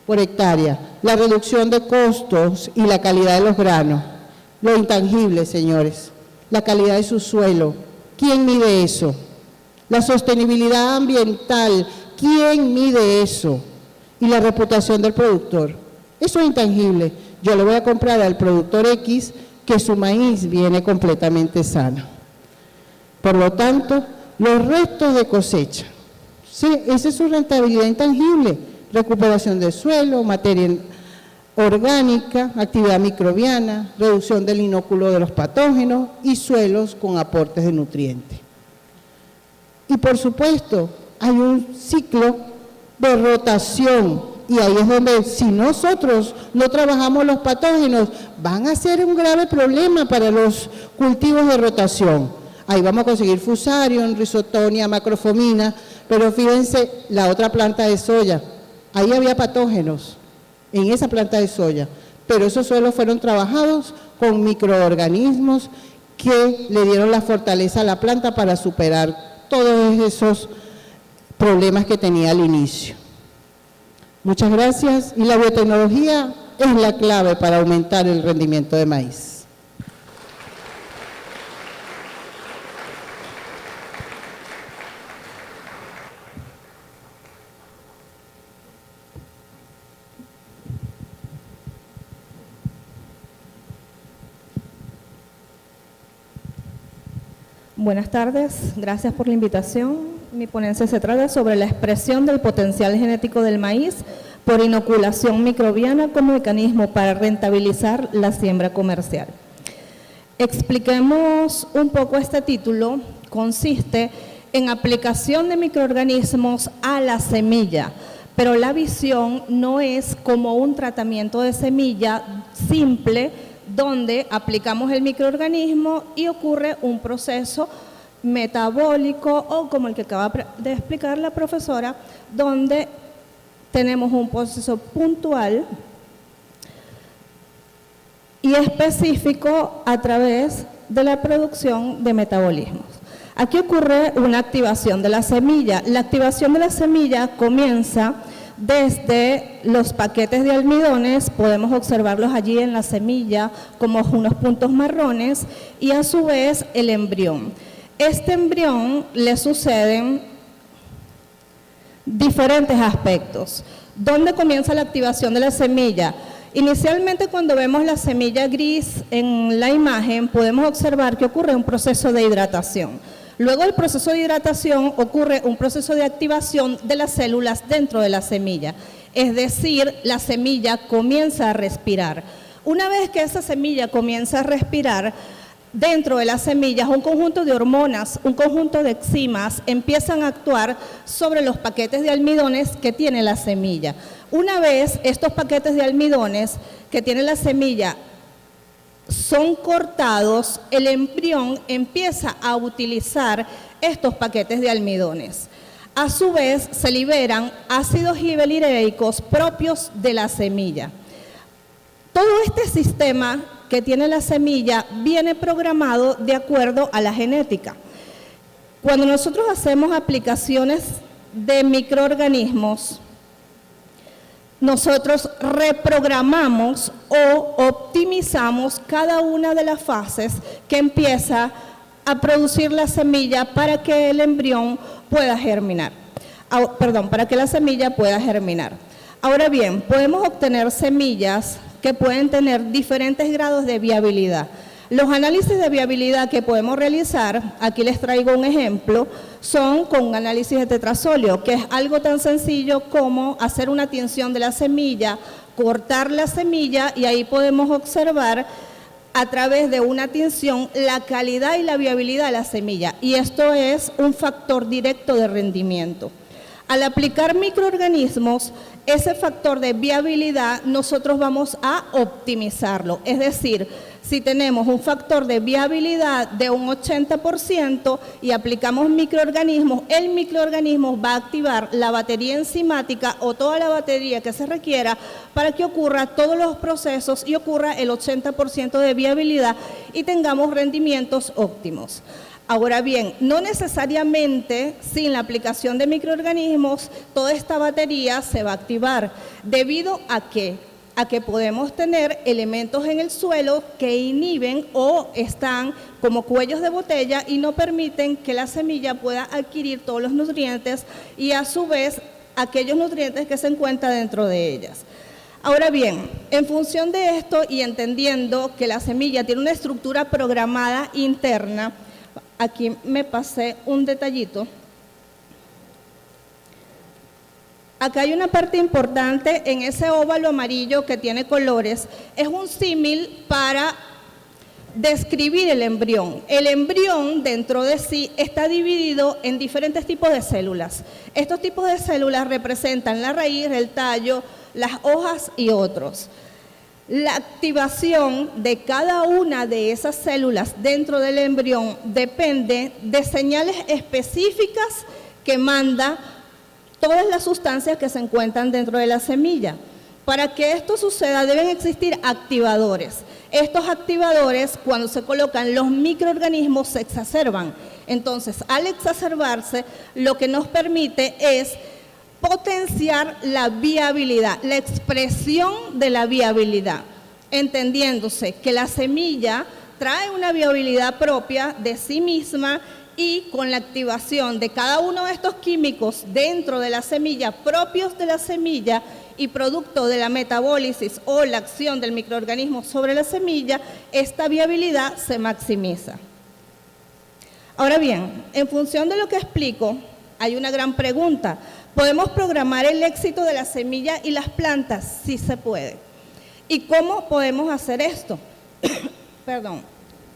por hectárea, la reducción de costos y la calidad de los granos. Lo intangible, señores, la calidad de su suelo. ¿Quién mide eso? La sostenibilidad ambiental. ¿Quién mide eso? Y la reputación del productor. Eso es intangible. Yo le voy a comprar al productor X que su maíz viene completamente sano. Por lo tanto, los restos de cosecha, sí, esa es su rentabilidad intangible. Recuperación del suelo, materia orgánica, actividad microbiana, reducción del inóculo de los patógenos y suelos con aportes de nutrientes. Y por supuesto, hay un ciclo de rotación. Y ahí es donde, si nosotros no trabajamos los patógenos, van a ser un grave problema para los cultivos de rotación. Ahí vamos a conseguir Fusarium, Rhizotonia, Macrofomina, pero fíjense la otra planta de soya. Ahí había patógenos en esa planta de soya, pero esos suelos fueron trabajados con microorganismos que le dieron la fortaleza a la planta para superar todos esos problemas que tenía al inicio. Muchas gracias. Y la biotecnología es la clave para aumentar el rendimiento de maíz. Buenas tardes, gracias por la invitación. Mi ponencia se trata sobre la expresión del potencial genético del maíz por inoculación microbiana como mecanismo para rentabilizar la siembra comercial. Expliquemos un poco este título. Consiste en aplicación de microorganismos a la semilla, pero la visión no es como un tratamiento de semilla simple donde aplicamos el microorganismo y ocurre un proceso metabólico o como el que acaba de explicar la profesora, donde tenemos un proceso puntual y específico a través de la producción de metabolismos. Aquí ocurre una activación de la semilla. La activación de la semilla comienza desde los paquetes de almidones, podemos observarlos allí en la semilla como unos puntos marrones, y a su vez el embrión. Este embrión le suceden diferentes aspectos. ¿Dónde comienza la activación de la semilla? Inicialmente, cuando vemos la semilla gris en la imagen, podemos observar que ocurre un proceso de hidratación. Luego del proceso de hidratación ocurre un proceso de activación de las células dentro de la semilla. Es decir, la semilla comienza a respirar. Una vez que esa semilla comienza a respirar, dentro de las semillas un conjunto de hormonas, un conjunto de enzimas empiezan a actuar sobre los paquetes de almidones que tiene la semilla. Una vez estos paquetes de almidones que tiene la semilla son cortados, el embrión empieza a utilizar estos paquetes de almidones. A su vez, se liberan ácidos gliberídeicos propios de la semilla. Todo este sistema que tiene la semilla viene programado de acuerdo a la genética. Cuando nosotros hacemos aplicaciones de microorganismos, nosotros reprogramamos o optimizamos cada una de las fases que empieza a producir la semilla para que el embrión pueda germinar. Para que la semilla pueda germinar. Ahora bien, podemos obtener semillas que pueden tener diferentes grados de viabilidad. Los análisis de viabilidad que podemos realizar, aquí les traigo un ejemplo, son con un análisis de tetrazolio, que es algo tan sencillo como hacer una tinción de la semilla, cortar la semilla y ahí podemos observar a través de una tinción la calidad y la viabilidad de la semilla. Y esto es un factor directo de rendimiento. Al aplicar microorganismos, ese factor de viabilidad nosotros vamos a optimizarlo. Es decir, si tenemos un factor de viabilidad de un 80% y aplicamos microorganismos, el microorganismo va a activar la batería enzimática o toda la batería que se requiera para que ocurra todos los procesos y ocurra el 80% de viabilidad y tengamos rendimientos óptimos. Ahora bien, no necesariamente sin la aplicación de microorganismos toda esta batería se va a activar. ¿Debido a qué? A que podemos tener elementos en el suelo que inhiben o están como cuellos de botella y no permiten que la semilla pueda adquirir todos los nutrientes y a su vez aquellos nutrientes que se encuentran dentro de ellas. Ahora bien, en función de esto y entendiendo que la semilla tiene una estructura programada interna, aquí me pasé un detallito. Acá hay una parte importante en ese óvalo amarillo que tiene colores. Es un símil para describir el embrión. El embrión dentro de sí está dividido en diferentes tipos de células. Estos tipos de células representan la raíz, el tallo, las hojas y otros. La activación de cada una de esas células dentro del embrión depende de señales específicas que manda todas las sustancias que se encuentran dentro de la semilla. Para que esto suceda deben existir activadores. Estos activadores, cuando se colocan los microorganismos, se exacerban. Entonces, al exacerbarse, lo que nos permite es potenciar la viabilidad, la expresión de la viabilidad, entendiéndose que la semilla trae una viabilidad propia de sí misma y con la activación de cada uno de estos químicos dentro de la semilla, propios de la semilla y producto de la metabólisis o la acción del microorganismo sobre la semilla, esta viabilidad se maximiza. Ahora bien, en función de lo que explico, hay una gran pregunta. ¿Podemos programar el éxito de la semilla y las plantas? Sí se puede. ¿Y cómo podemos hacer esto? Perdón.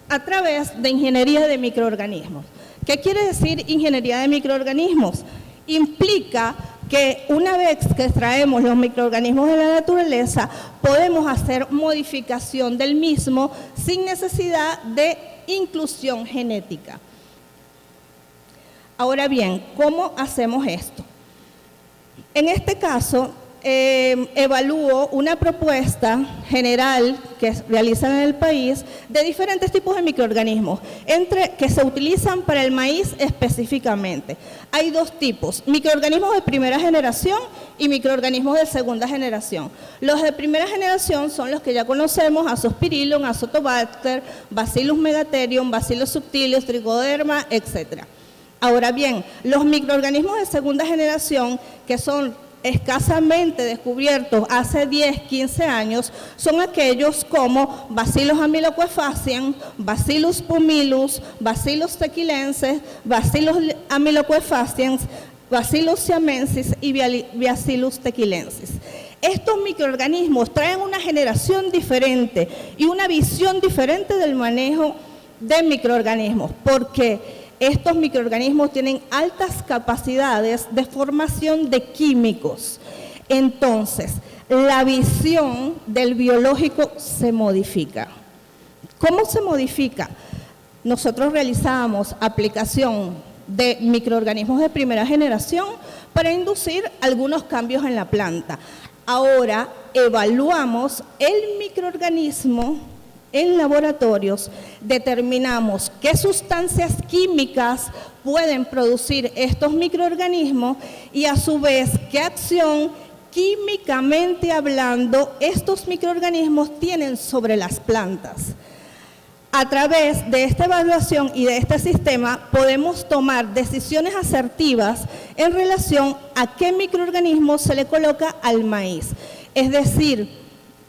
A través de ingeniería de microorganismos. ¿Qué quiere decir ingeniería de microorganismos? Implica que una vez que extraemos los microorganismos de la naturaleza, podemos hacer modificación del mismo sin necesidad de inclusión genética. Ahora bien, ¿cómo hacemos esto? En este caso, evalúo una propuesta general que realizan en el país de diferentes tipos de microorganismos, que se utilizan para el maíz específicamente. Hay dos tipos, microorganismos de primera generación y microorganismos de segunda generación. Los de primera generación son los que ya conocemos, Azospirillum, Azotobacter, Bacillus megatherium, Bacillus subtilis, Trichoderma, etc. Ahora bien, los microorganismos de segunda generación, que son escasamente descubiertos hace 10, 15 años, son aquellos como Bacillus amyloquefaciens, Bacillus pumilus, Bacillus tequilensis, Bacillus amyloquefaciens, Bacillus siamensis y Bacillus tequilensis. Estos microorganismos traen una generación diferente y una visión diferente del manejo de microorganismos, porque estos microorganismos tienen altas capacidades de formación de químicos. Entonces, la visión del biológico se modifica. ¿Cómo se modifica? Nosotros realizamos aplicación de microorganismos de primera generación para inducir algunos cambios en la planta. Ahora evaluamos el microorganismo en laboratorios, determinamos qué sustancias químicas pueden producir estos microorganismos y a su vez qué acción químicamente hablando estos microorganismos tienen sobre las plantas. A través de esta evaluación y de este sistema podemos tomar decisiones asertivas en relación a qué microorganismo se le coloca al maíz. Es decir,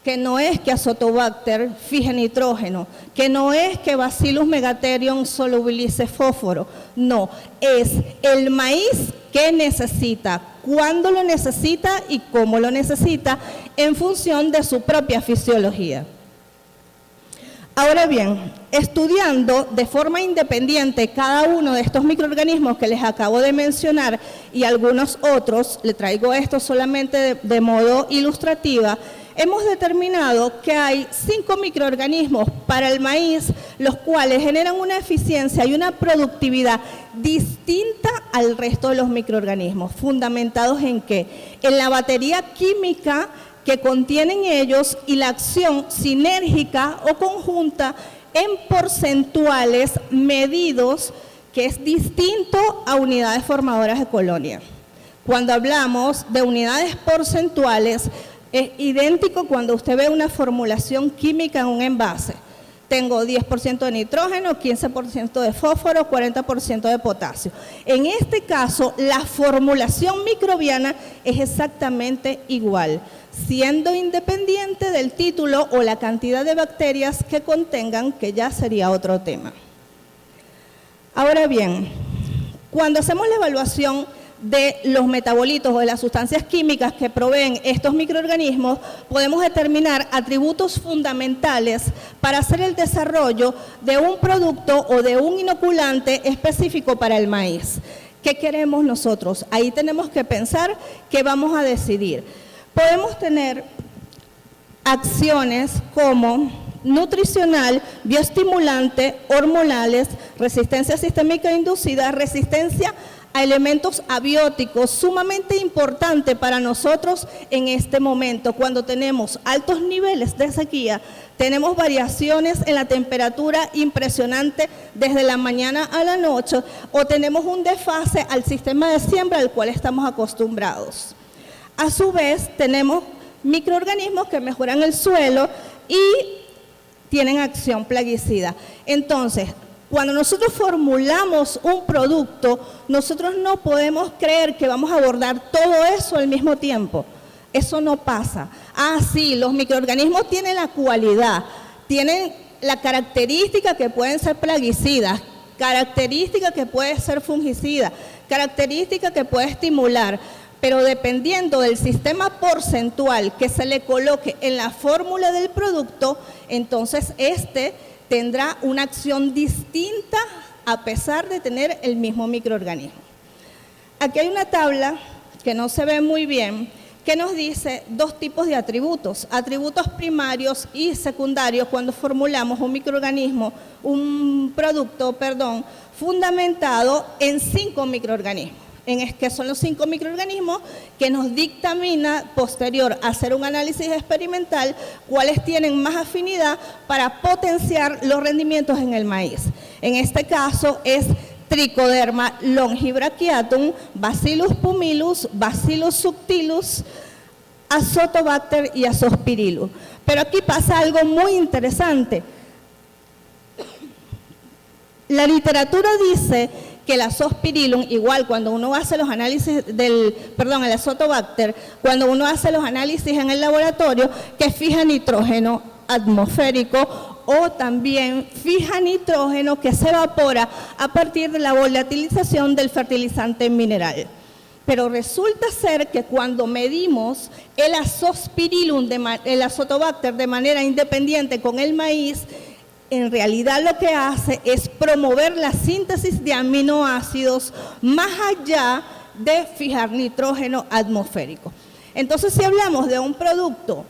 que no es que Azotobacter fije nitrógeno, que no es que Bacillus megatherium solubilice fósforo, no, es el maíz que necesita, cuándo lo necesita y cómo lo necesita en función de su propia fisiología. Ahora bien, estudiando de forma independiente cada uno de estos microorganismos que les acabo de mencionar y algunos otros, le traigo esto solamente de modo ilustrativa, hemos determinado que hay 5 microorganismos para el maíz, los cuales generan una eficiencia y una productividad distinta al resto de los microorganismos, fundamentados en qué? En la batería química que contienen ellos y la acción sinérgica o conjunta en porcentuales medidos, que es distinto a unidades formadoras de colonia. Cuando hablamos de unidades porcentuales, es idéntico cuando usted ve una formulación química en un envase. Tengo 10% de nitrógeno, 15% de fósforo, 40% de potasio. En este caso, la formulación microbiana es exactamente igual, siendo independiente del título o la cantidad de bacterias que contengan, que ya sería otro tema. Ahora bien, cuando hacemos la evaluación de los metabolitos o de las sustancias químicas que proveen estos microorganismos, podemos determinar atributos fundamentales para hacer el desarrollo de un producto o de un inoculante específico para el maíz. ¿Qué queremos nosotros? Ahí tenemos que pensar qué vamos a decidir. Podemos tener acciones como nutricional, bioestimulante, hormonales, resistencia sistémica inducida, resistencia a elementos abióticos, sumamente importante para nosotros en este momento, cuando tenemos altos niveles de sequía, tenemos variaciones en la temperatura impresionante desde la mañana a la noche, o tenemos un desfase al sistema de siembra al cual estamos acostumbrados. A su vez, tenemos microorganismos que mejoran el suelo y tienen acción plaguicida. Entonces, cuando nosotros formulamos un producto, nosotros no podemos creer que vamos a abordar todo eso al mismo tiempo. Eso no pasa. Ah, sí, los microorganismos tienen la cualidad, tienen la característica que pueden ser plaguicidas, característica que puede ser fungicida, característica que puede estimular, pero dependiendo del sistema porcentual que se le coloque en la fórmula del producto, entonces tendrá una acción distinta a pesar de tener el mismo microorganismo. Aquí hay una tabla que no se ve muy bien, que nos dice dos tipos de atributos primarios y secundarios cuando formulamos un producto fundamentado en 5 microorganismos. Que son los 5 microorganismos que nos dictamina posterior a hacer un análisis experimental cuáles tienen más afinidad para potenciar los rendimientos en el maíz. En este caso es Trichoderma longibrachiatum, Bacillus pumilus, Bacillus subtilus, Azotobacter y Azospirillus. Pero aquí pasa algo muy interesante. La literatura dice que el Azospirillum, igual cuando uno hace los análisis el Azotobacter, cuando uno hace los análisis en el laboratorio, que fija nitrógeno atmosférico o también fija nitrógeno que se evapora a partir de la volatilización del fertilizante mineral. Pero resulta ser que cuando medimos el Azospirillum, el Azotobacter de manera independiente con el maíz, en realidad lo que hace es promover la síntesis de aminoácidos más allá de fijar nitrógeno atmosférico. Entonces, si hablamos de un producto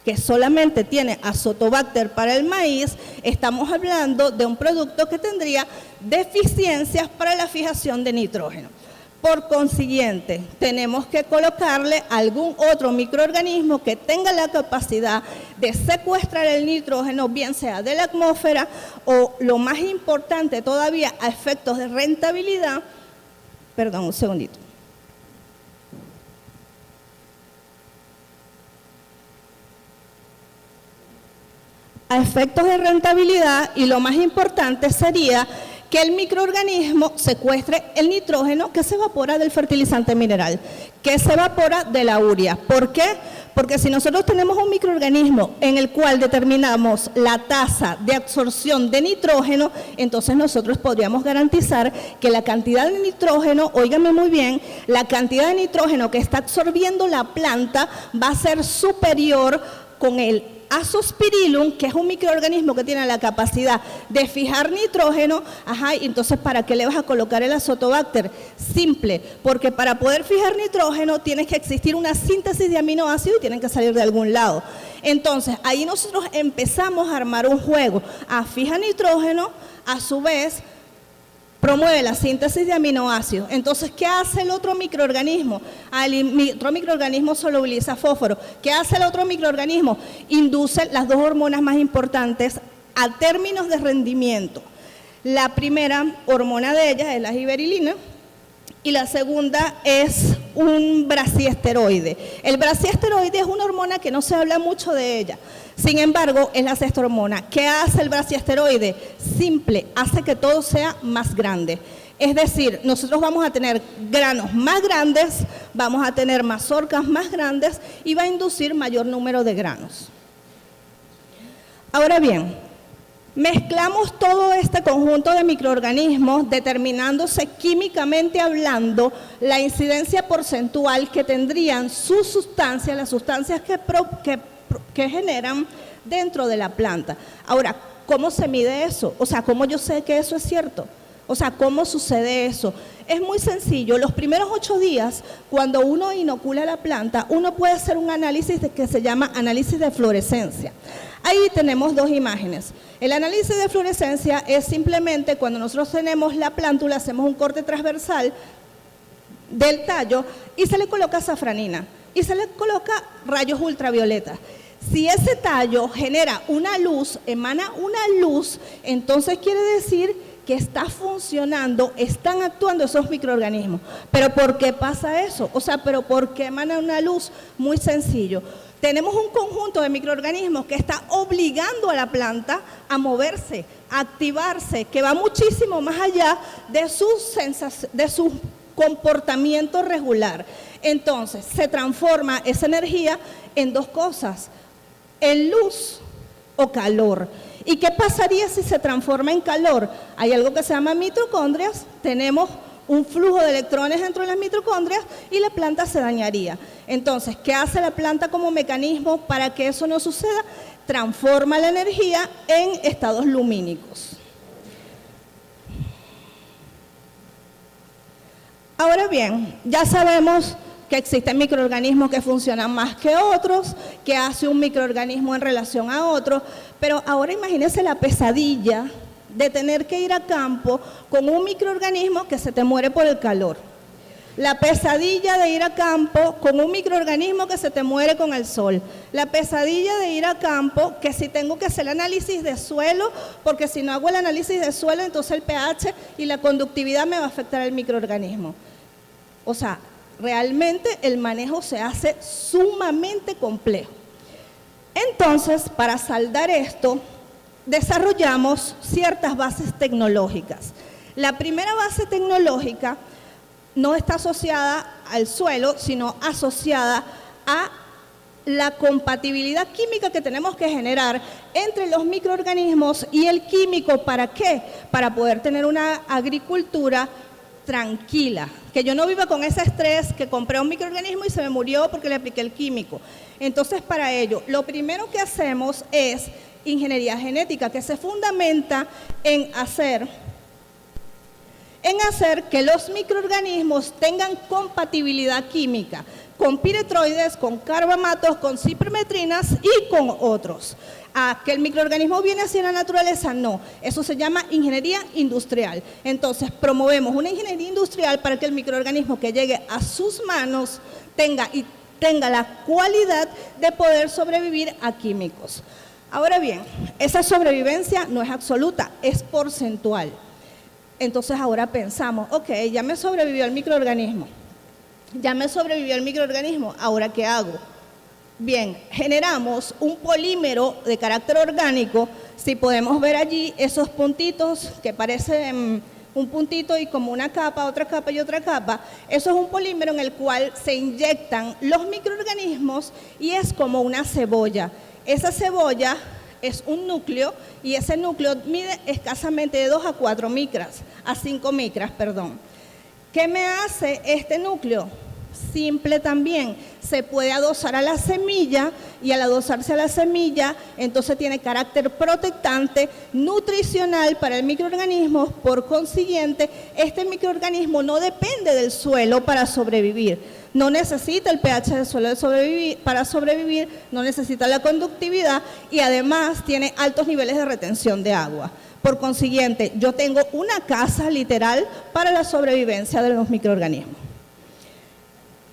que solamente tiene Azotobacter para el maíz, estamos hablando de un producto que tendría deficiencias para la fijación de nitrógeno. Por consiguiente, tenemos que colocarle algún otro microorganismo que tenga la capacidad de secuestrar el nitrógeno, bien sea de la atmósfera o, lo más importante todavía, a efectos de rentabilidad. Perdón, un segundito. A efectos de rentabilidad, y lo más importante sería que el microorganismo secuestre el nitrógeno que se evapora del fertilizante mineral, que se evapora de la urea. ¿Por qué? Porque si nosotros tenemos un microorganismo en el cual determinamos la tasa de absorción de nitrógeno, entonces nosotros podríamos garantizar que la cantidad de nitrógeno, óigame muy bien, la cantidad de nitrógeno que está absorbiendo la planta va a ser superior con el Azospirillum, que es un microorganismo que tiene la capacidad de fijar nitrógeno. Y entonces, ¿para qué le vas a colocar el Azotobacter? Simple, porque para poder fijar nitrógeno tienes que existir una síntesis de aminoácidos y tienen que salir de algún lado. Entonces, ahí nosotros empezamos a armar un juego. Fija nitrógeno, a su vez promueve la síntesis de aminoácidos. Entonces, ¿qué hace el otro microorganismo? El otro microorganismo solubiliza fósforo. ¿Qué hace el otro microorganismo? Induce las 2 hormonas más importantes a términos de rendimiento. La primera hormona de ellas es la giberilina y la segunda es un brasiesteroide. El brasiesteroide es una hormona que no se habla mucho de ella. Sin embargo, es la 6ª hormona. ¿Qué hace el brasiesteroide? Simple, hace que todo sea más grande. Es decir, nosotros vamos a tener granos más grandes, vamos a tener mazorcas más grandes y va a inducir mayor número de granos. Ahora bien, mezclamos todo este conjunto de microorganismos determinándose químicamente hablando la incidencia porcentual que tendrían sus sustancias, las sustancias que generan dentro de la planta. Ahora, ¿cómo se mide eso? O sea, ¿cómo yo sé que eso es cierto? O sea, ¿cómo sucede eso? Es muy sencillo. Los primeros 8 días, cuando uno inocula la planta, uno puede hacer un análisis que se llama análisis de fluorescencia. Ahí tenemos 2 imágenes. El análisis de fluorescencia es simplemente cuando nosotros tenemos la plántula, hacemos un corte transversal del tallo y se le coloca safranina y se le coloca rayos ultravioletas. Si ese tallo genera una luz, emana una luz, entonces quiere decir que está funcionando, están actuando esos microorganismos. ¿Pero por qué pasa eso? O sea, ¿pero por qué emana una luz? Muy sencillo. Tenemos un conjunto de microorganismos que está obligando a la planta a moverse, a activarse, que va muchísimo más allá de su comportamiento regular. Entonces, se transforma esa energía en 2 cosas, en luz o calor. ¿Y qué pasaría si se transforma en calor? Hay algo que se llama mitocondrias, tenemos un flujo de electrones dentro de las mitocondrias y la planta se dañaría. Entonces, ¿qué hace la planta como mecanismo para que eso no suceda? Transforma la energía en estados lumínicos. Ahora bien, ya sabemos que existen microorganismos que funcionan más que otros, que hace un microorganismo en relación a otro, pero ahora imagínense la pesadilla de tener que ir a campo con un microorganismo que se te muere por el calor. La pesadilla de ir a campo con un microorganismo que se te muere con el sol. La pesadilla de ir a campo que si tengo que hacer el análisis de suelo, porque si no hago el análisis de suelo, entonces el pH y la conductividad me va a afectar al microorganismo. O sea, realmente el manejo se hace sumamente complejo. Entonces, para saldar esto, desarrollamos ciertas bases tecnológicas. La primera base tecnológica no está asociada al suelo, sino asociada a la compatibilidad química que tenemos que generar entre los microorganismos y el químico. ¿Para qué? Para poder tener una agricultura tranquila, que yo no viva con ese estrés que compré un microorganismo y se me murió porque le apliqué el químico. Entonces, para ello, lo primero que hacemos es ingeniería genética, que se fundamenta en hacer que los microorganismos tengan compatibilidad química con piretroides, con carbamatos, con cipermetrinas y con otros. ¿Que el microorganismo viene así en la naturaleza? No, eso se llama ingeniería industrial. Entonces, promovemos una ingeniería industrial para que el microorganismo que llegue a sus manos tenga la cualidad de poder sobrevivir a químicos. Ahora bien, esa sobrevivencia no es absoluta, es porcentual. Entonces ahora pensamos, ok, ya me sobrevivió el microorganismo, ¿ahora qué hago? Bien, generamos un polímero de carácter orgánico. Si podemos ver allí esos puntitos que parecen un puntito y como una capa, otra capa y otra capa, eso es un polímero en el cual se inyectan los microorganismos y es como una cebolla. Esa cebolla es un núcleo y ese núcleo mide escasamente de 2 a 4 micras, a 5 micras, perdón. ¿Qué me hace este núcleo? Simple también, se puede adosar a la semilla y al adosarse a la semilla, entonces tiene carácter protectante, nutricional para el microorganismo. Por consiguiente, este microorganismo no depende del suelo para sobrevivir, no necesita el pH del suelo para sobrevivir, no necesita la conductividad y además tiene altos niveles de retención de agua. Por consiguiente, yo tengo una casa literal para la sobrevivencia de los microorganismos.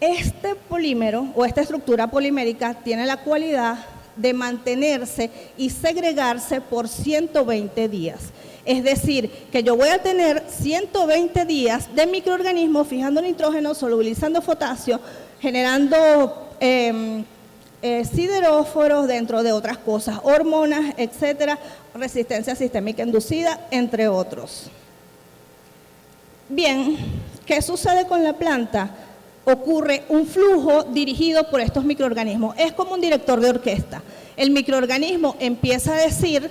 Este polímero o esta estructura polimérica tiene la cualidad de mantenerse y segregarse por 120 días. Es decir, que yo voy a tener 120 días de microorganismos fijando nitrógeno, solubilizando potasio, generando sideróforos, dentro de otras cosas, hormonas, etcétera, resistencia sistémica inducida, entre otros. Bien, ¿qué sucede con la planta? Ocurre un flujo dirigido por estos microorganismos. Es como un director de orquesta. El microorganismo empieza a decir,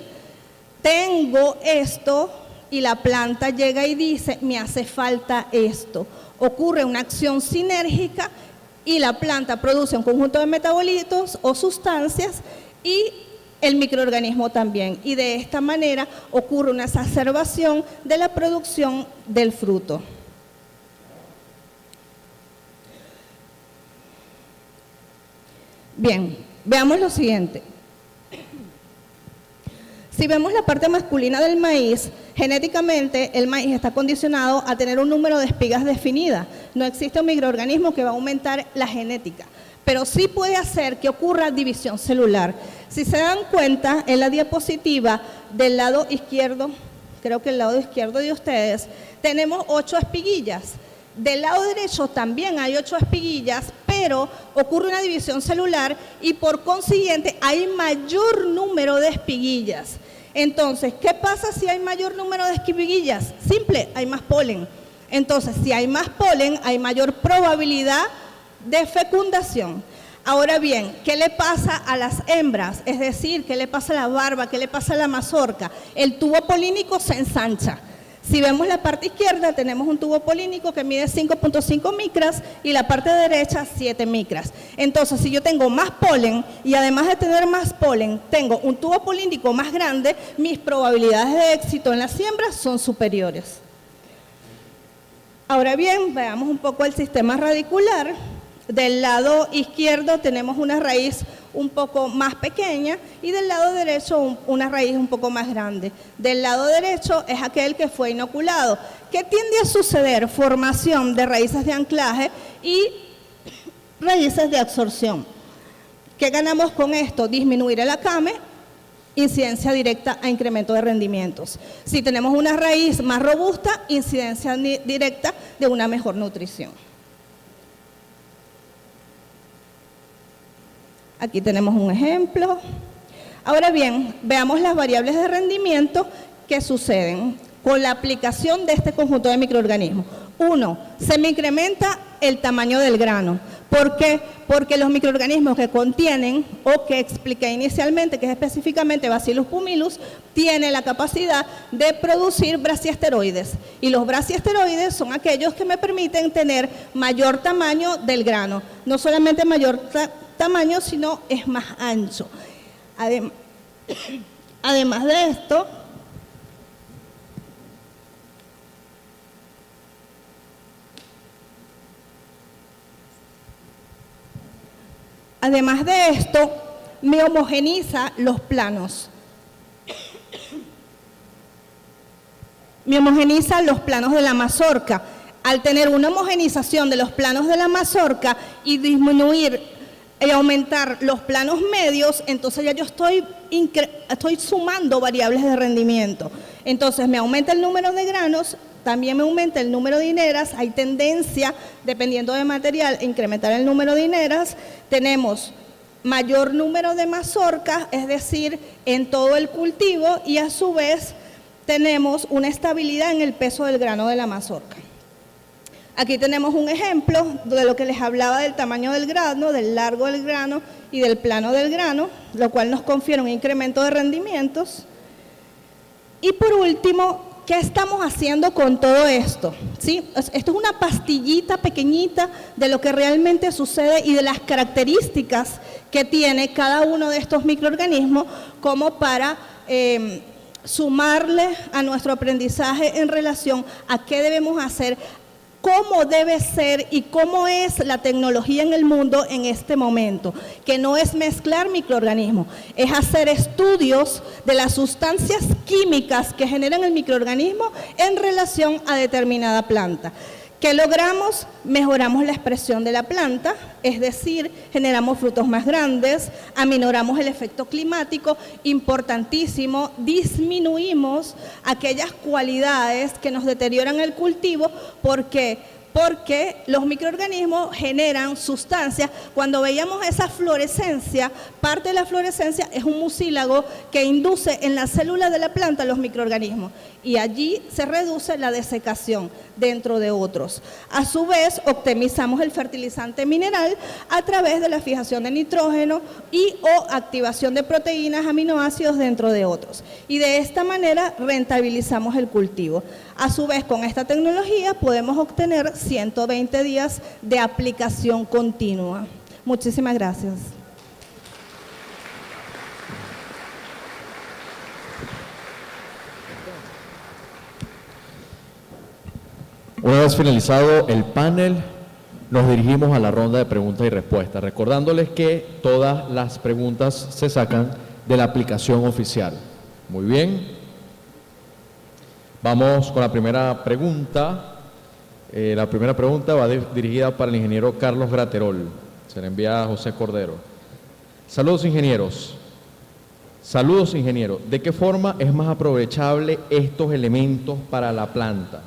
tengo esto, y la planta llega y dice, me hace falta esto. Ocurre una acción sinérgica y la planta produce un conjunto de metabolitos o sustancias y el microorganismo también. Y de esta manera ocurre una exacerbación de la producción del fruto. Bien, veamos lo siguiente. Si vemos la parte masculina del maíz, genéticamente el maíz está condicionado a tener un número de espigas definida. No existe un microorganismo que va a aumentar la genética, pero sí puede hacer que ocurra división celular. Si se dan cuenta, en la diapositiva del lado izquierdo, creo que el lado izquierdo de ustedes, tenemos 8 espiguillas. Del lado derecho también hay 8 espiguillas, pero ocurre una división celular y por consiguiente hay mayor número de espiguillas. Entonces, ¿qué pasa si hay mayor número de espiguillas? Simple, hay más polen. Entonces, si hay más polen, hay mayor probabilidad de fecundación. Ahora bien, ¿qué le pasa a las hembras? Es decir, ¿qué le pasa a la barba? ¿Qué le pasa a la mazorca? El tubo polínico se ensancha. Si vemos la parte izquierda, tenemos un tubo polínico que mide 5.5 micras y la parte derecha 7 micras. Entonces, si yo tengo más polen y además de tener más polen, tengo un tubo polínico más grande, mis probabilidades de éxito en la siembra son superiores. Ahora bien, veamos un poco el sistema radicular. Del lado izquierdo tenemos una raíz un poco más pequeña y del lado derecho una raíz un poco más grande. Del lado derecho es aquel que fue inoculado. ¿Qué tiende a suceder? Formación de raíces de anclaje y raíces de absorción. ¿Qué ganamos con esto? Disminuir el acame, incidencia directa a incremento de rendimientos. Si tenemos una raíz más robusta, incidencia directa de una mejor nutrición. Aquí tenemos un ejemplo. Ahora bien, veamos las variables de rendimiento que suceden con la aplicación de este conjunto de microorganismos. 1. Se me incrementa el tamaño del grano. ¿Por qué? Porque los microorganismos que contienen, o que expliqué inicialmente, que es específicamente Bacillus pumilus, tienen la capacidad de producir braquiasteroides. Y los braquiasteroides son aquellos que me permiten tener mayor tamaño del grano. No solamente mayor tamaño, sino es más ancho. Además de esto, me homogeniza los planos. Me homogeniza los planos de la mazorca. Al tener una homogenización de los planos de la mazorca y disminuir y aumentar los planos medios, entonces ya yo estoy sumando variables de rendimiento. Entonces me aumenta el número de granos, también me aumenta el número de hileras, hay tendencia, dependiendo del material, a incrementar el número de hileras. Tenemos mayor número de mazorcas, es decir, en todo el cultivo, y a su vez tenemos una estabilidad en el peso del grano de la mazorca. Aquí tenemos un ejemplo de lo que les hablaba del tamaño del grano, del largo del grano y del plano del grano, lo cual nos confiere un incremento de rendimientos. Y por último, ¿qué estamos haciendo con todo esto? ¿Sí? Esto es una pastillita pequeñita de lo que realmente sucede y de las características que tiene cada uno de estos microorganismos como para sumarle a nuestro aprendizaje en relación a qué debemos hacer, cómo debe ser y cómo es la tecnología en el mundo en este momento, que no es mezclar microorganismos, es hacer estudios de las sustancias químicas que generan el microorganismo en relación a determinada planta. ¿Qué logramos? Mejoramos la expresión de la planta, es decir, generamos frutos más grandes, aminoramos el efecto climático, importantísimo, disminuimos aquellas cualidades que nos deterioran el cultivo. ¿Por qué? Porque los microorganismos generan sustancias. Cuando veíamos esa fluorescencia, parte de la fluorescencia es un mucílago que induce en la célula de la planta los microorganismos y allí se reduce la desecación, dentro de otros. A su vez, optimizamos el fertilizante mineral a través de la fijación de nitrógeno y o activación de proteínas, aminoácidos, dentro de otros. Y de esta manera rentabilizamos el cultivo. A su vez, con esta tecnología podemos obtener 120 días de aplicación continua. Muchísimas gracias. Una vez finalizado el panel, nos dirigimos a la ronda de preguntas y respuestas, recordándoles que todas las preguntas se sacan de la aplicación oficial. Muy bien. Vamos con la primera pregunta. La primera pregunta va dirigida para el ingeniero Carlos Graterol. Se le envía a José Cordero. Saludos, ingenieros. Saludos, ingeniero. ¿De qué forma es más aprovechable estos elementos para la planta?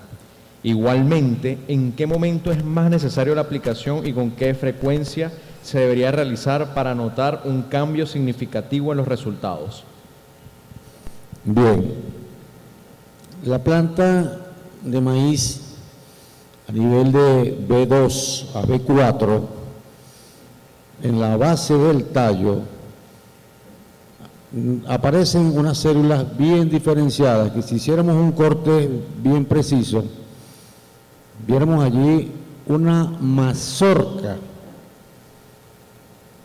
Igualmente, ¿en qué momento es más necesario la aplicación y con qué frecuencia se debería realizar para notar un cambio significativo en los resultados? Bien, la planta de maíz a nivel de B2 a B4, en la base del tallo, aparecen unas células bien diferenciadas que si hiciéramos un corte bien preciso, viéramos allí una mazorca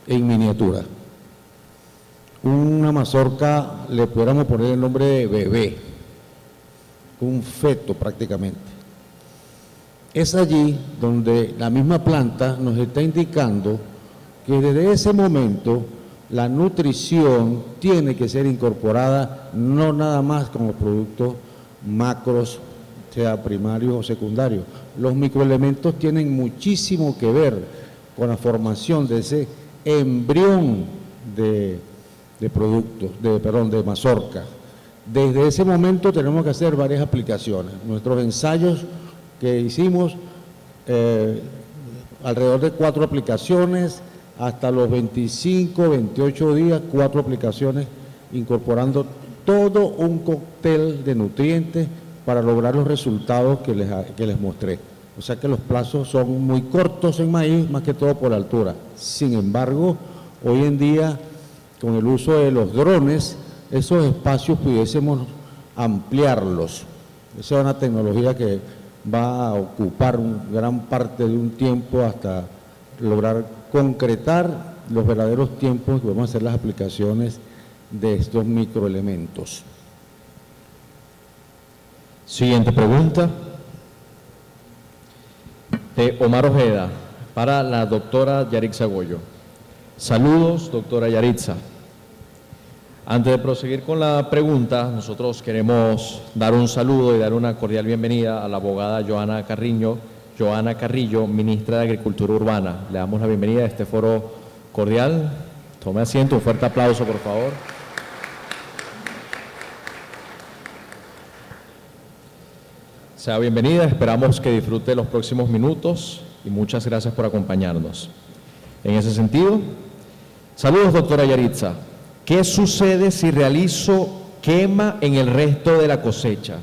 en miniatura. Una mazorca, le pudiéramos poner el nombre de bebé, un feto prácticamente. Es allí donde la misma planta nos está indicando que desde ese momento la nutrición tiene que ser incorporada no nada más con los productos macros, sea primarios o secundarios. Los microelementos tienen muchísimo que ver con la formación de ese embrión de productos, de mazorca. Desde ese momento tenemos que hacer varias aplicaciones. Nuestros ensayos que hicimos, alrededor de 4 aplicaciones, hasta los 25, 28 días, 4 aplicaciones, incorporando todo un cóctel de nutrientes para lograr los resultados que les mostré. O sea que los plazos son muy cortos en maíz, más que todo por altura. Sin embargo, hoy en día, con el uso de los drones, esos espacios pudiésemos ampliarlos. Esa es una tecnología que va a ocupar gran parte de un tiempo hasta lograr concretar los verdaderos tiempos que vamos a hacer las aplicaciones de estos microelementos. Siguiente pregunta de Omar Ojeda para la doctora Yaritza Goyo. Saludos, doctora Yaritza. Antes de proseguir con la pregunta, nosotros queremos dar un saludo y dar una cordial bienvenida a la abogada Joana Carrillo, ministra de Agricultura Urbana. Le damos la bienvenida a este foro cordial. Tome asiento, un fuerte aplauso, por favor. Sea bienvenida, esperamos que disfrute los próximos minutos y muchas gracias por acompañarnos. En ese sentido, saludos, doctora Yaritza. ¿Qué sucede si realizo quema en el resto de la cosecha?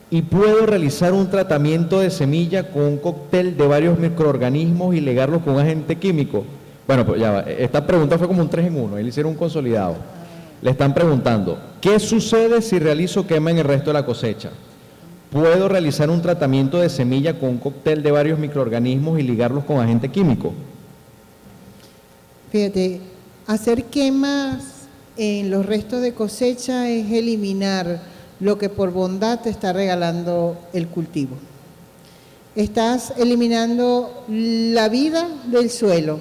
¿Y puedo realizar un tratamiento de semilla con un cóctel de varios microorganismos y legarlos con un agente químico? Bueno, pues ya va. Esta pregunta fue como un 3 en 1, ahí le hicieron un consolidado. Le están preguntando, ¿qué sucede si realizo quema en el resto de la cosecha? ¿Puedo realizar un tratamiento de semilla con un cóctel de varios microorganismos y ligarlos con agente químico? Fíjate, hacer quemas en los restos de cosecha es eliminar lo que por bondad te está regalando el cultivo. Estás eliminando la vida del suelo,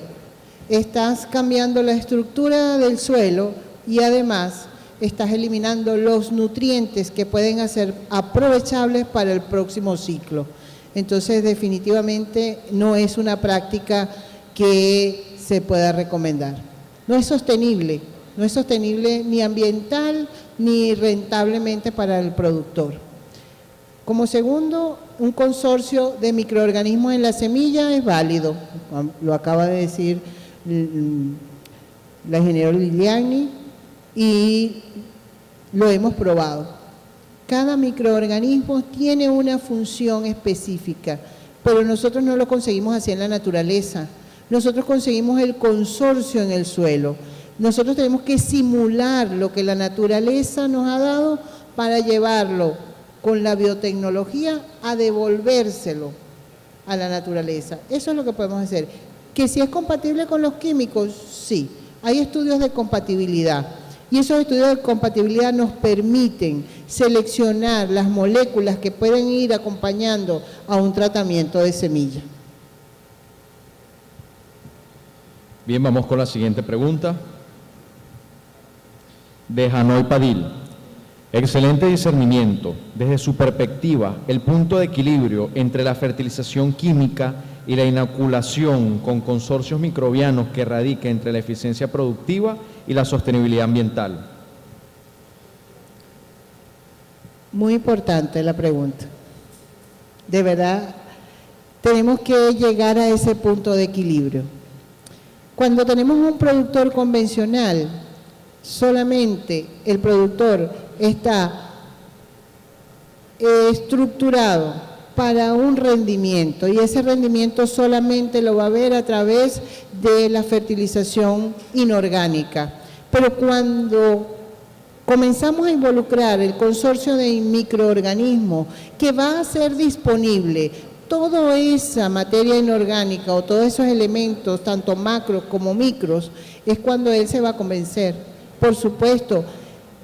estás cambiando la estructura del suelo y además estás eliminando los nutrientes que pueden ser aprovechables para el próximo ciclo. Entonces, definitivamente no es una práctica que se pueda recomendar. No es sostenible ni ambiental ni rentablemente para el productor. Como segundo, un consorcio de microorganismos en la semilla es válido, lo acaba de decir la ingeniera Liliani y lo hemos probado. Cada microorganismo tiene una función específica, pero nosotros no lo conseguimos así en la naturaleza. Nosotros conseguimos el consorcio en el suelo. Nosotros tenemos que simular lo que la naturaleza nos ha dado para llevarlo con la biotecnología a devolvérselo a la naturaleza. Eso es lo que podemos hacer. Que si es compatible con los químicos, sí. Hay estudios de compatibilidad y esos estudios de compatibilidad nos permiten seleccionar las moléculas que pueden ir acompañando a un tratamiento de semilla. Bien, vamos con la siguiente pregunta. De Janoy Padil. Excelente discernimiento. Desde su perspectiva, el punto de equilibrio entre la fertilización química y la inoculación con consorcios microbianos que radica entre la eficiencia productiva y la sostenibilidad ambiental. Muy importante la pregunta. De verdad, tenemos que llegar a ese punto de equilibrio. Cuando tenemos un productor convencional, solamente el productor está estructurado para un rendimiento y ese rendimiento solamente lo va a ver a través de la fertilización inorgánica. Pero cuando comenzamos a involucrar el consorcio de microorganismos que va a ser disponible toda esa materia inorgánica o todos esos elementos, tanto macros como micros, es cuando él se va a convencer. Por supuesto,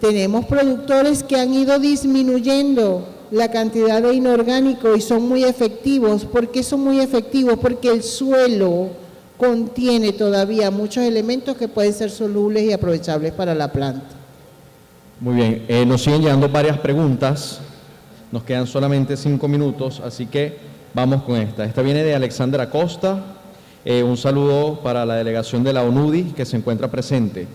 tenemos productores que han ido disminuyendo la cantidad de inorgánico y son muy efectivos. ¿Por qué son muy efectivos? Porque el suelo contiene todavía muchos elementos que pueden ser solubles y aprovechables para la planta. Muy bien, nos siguen llegando varias preguntas, nos quedan solamente 5 minutos, así que vamos con esta. Esta viene de Alexandra Acosta, un saludo para la delegación de la ONUDI que se encuentra presente.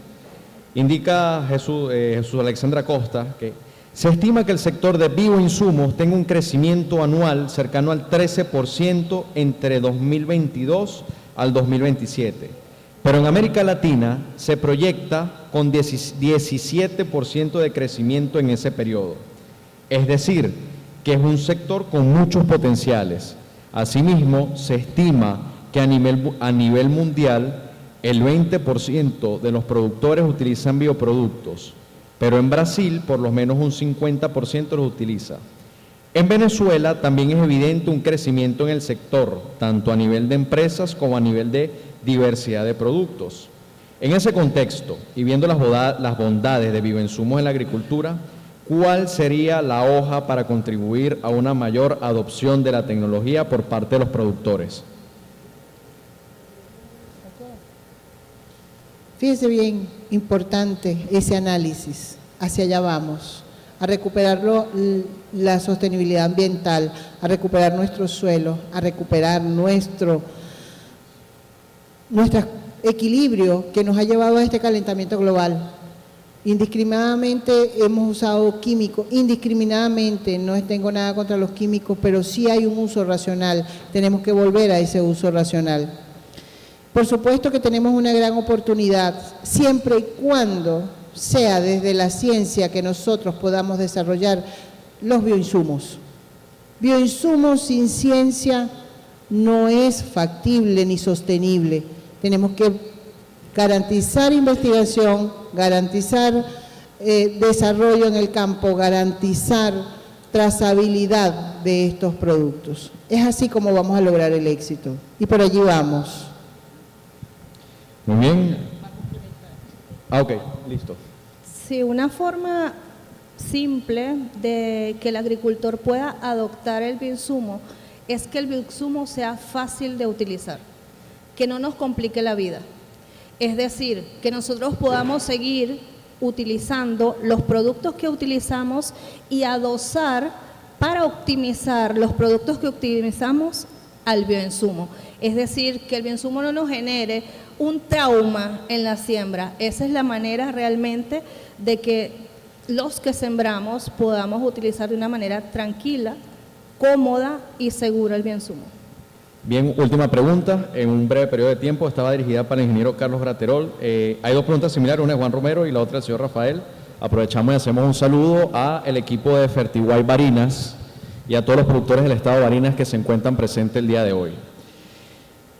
Indica Jesús Alexandra Acosta que se estima que el sector de bioinsumos tenga un crecimiento anual cercano al 13% entre 2022 al 2027, pero en América Latina se proyecta con 17% de crecimiento en ese periodo. Es decir, que es un sector con muchos potenciales. Asimismo, se estima que a nivel mundial el 20% de los productores utilizan bioproductos, pero en Brasil por lo menos un 50% los utiliza. En Venezuela también es evidente un crecimiento en el sector, tanto a nivel de empresas como a nivel de diversidad de productos. En ese contexto, y viendo las bondades de bioinsumos en la agricultura, ¿cuál sería la hoja para contribuir a una mayor adopción de la tecnología por parte de los productores? Fíjese bien, importante ese análisis, hacia allá vamos, a recuperar la sostenibilidad ambiental, a recuperar nuestro suelo, a recuperar nuestro equilibrio que nos ha llevado a este calentamiento global. Indiscriminadamente hemos usado químicos, indiscriminadamente, no tengo nada contra los químicos, pero sí hay un uso racional, tenemos que volver a ese uso racional. Por supuesto que tenemos una gran oportunidad, siempre y cuando sea desde la ciencia que nosotros podamos desarrollar los bioinsumos. Bioinsumos sin ciencia no es factible ni sostenible. Tenemos que garantizar investigación, garantizar desarrollo en el campo, garantizar trazabilidad de estos productos. Es así como vamos a lograr el éxito y por allí vamos. Muy bien. Ok, listo. Sí, una forma simple de que el agricultor pueda adoptar el bioinsumo es que el bioinsumo sea fácil de utilizar, que no nos complique la vida. Es decir, que nosotros podamos seguir utilizando los productos que utilizamos y adosar para optimizar los productos que utilizamos al bioinsumo. Es decir, que el bioinsumo no nos genere un trauma en la siembra. Esa es la manera realmente de que los que sembramos podamos utilizar de una manera tranquila, cómoda y segura el bioinsumo. Bien, última pregunta, en un breve periodo de tiempo, estaba dirigida para el ingeniero Carlos Graterol. Hay dos preguntas similares, una de Juan Romero y la otra del señor Rafael. Aprovechamos y hacemos un saludo al equipo de Fertiguay Barinas y a todos los productores del estado de Barinas que se encuentran presentes el día de hoy.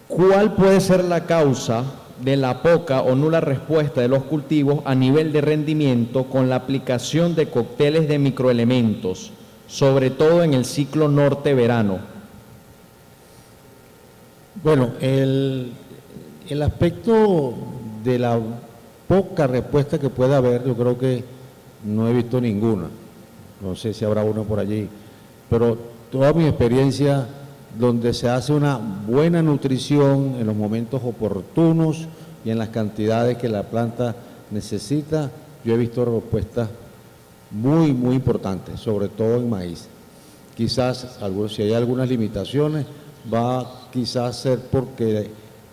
¿Cuál puede ser la causa de la poca o nula respuesta de los cultivos a nivel de rendimiento con la aplicación de cócteles de microelementos, sobre todo en el ciclo norte-verano? Bueno, el aspecto de la poca respuesta que pueda haber, yo creo que no he visto ninguna. No sé si habrá una por allí, pero toda mi experiencia donde se hace una buena nutrición en los momentos oportunos y en las cantidades que la planta necesita, yo he visto respuestas muy, muy importantes, sobre todo en maíz. Quizás, si hay algunas limitaciones, va quizás a ser porque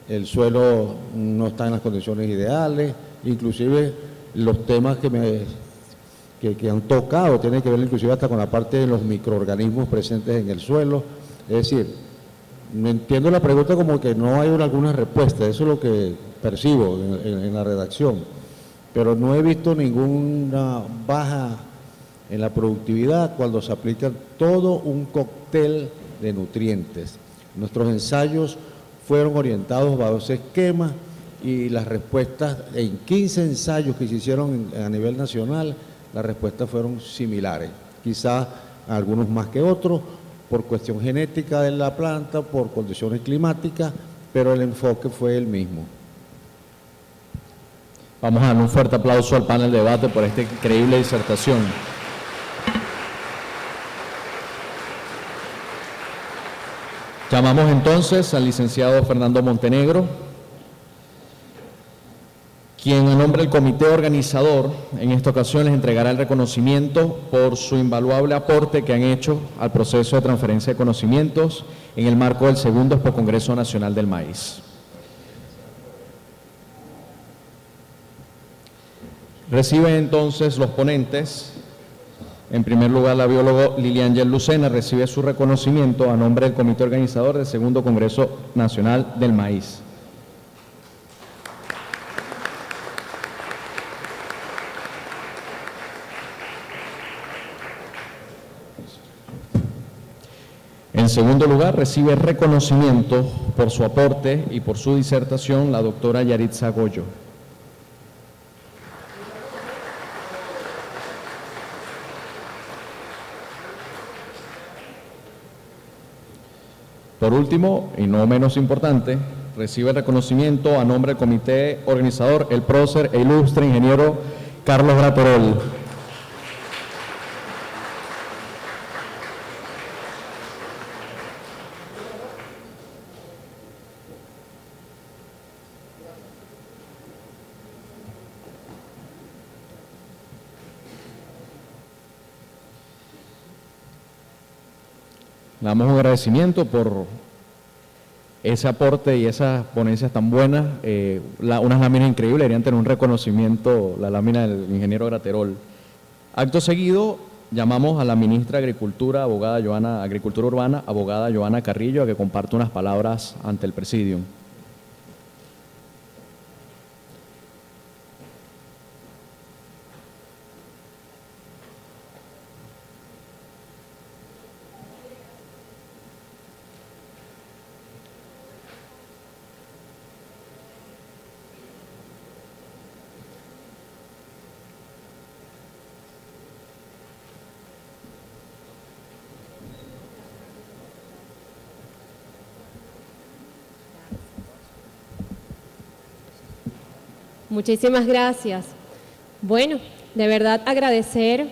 el suelo no está en las condiciones ideales, inclusive los temas que han tocado tienen que ver inclusive hasta con la parte de los microorganismos presentes en el suelo. Es decir, me entiendo la pregunta como que no hay alguna respuesta, eso es lo que percibo en la redacción, pero no he visto ninguna baja en la productividad cuando se aplica todo un cóctel de nutrientes. Nuestros ensayos fueron orientados bajo ese esquema y las respuestas en 15 ensayos que se hicieron a nivel nacional, las respuestas fueron similares, quizás algunos más que otros, por cuestión genética de la planta, por condiciones climáticas, pero el enfoque fue el mismo. Vamos a dar un fuerte aplauso al panel de debate por esta increíble disertación. Llamamos entonces al licenciado Fernando Montenegro, quien a nombre del comité organizador en esta ocasión les entregará el reconocimiento por su invaluable aporte que han hecho al proceso de transferencia de conocimientos en el marco del segundo Expo Congreso Nacional del Maíz. Reciben entonces los ponentes. En primer lugar, la bióloga Liliangel Lucena recibe su reconocimiento a nombre del comité organizador del segundo Congreso Nacional del Maíz. En segundo lugar, recibe reconocimiento por su aporte y por su disertación la doctora Yaritza Goyo. Por último, y no menos importante, recibe el reconocimiento a nombre del comité organizador el prócer e ilustre ingeniero Carlos Graterol. Le damos un agradecimiento por ese aporte y esas ponencias tan buenas, unas láminas increíbles, deberían tener un reconocimiento, la lámina del ingeniero Graterol. Acto seguido, llamamos a la ministra de Agricultura, Agricultura Urbana, abogada Joana Carrillo, a que comparte unas palabras ante el presidium. Muchísimas gracias. Bueno, de verdad agradecer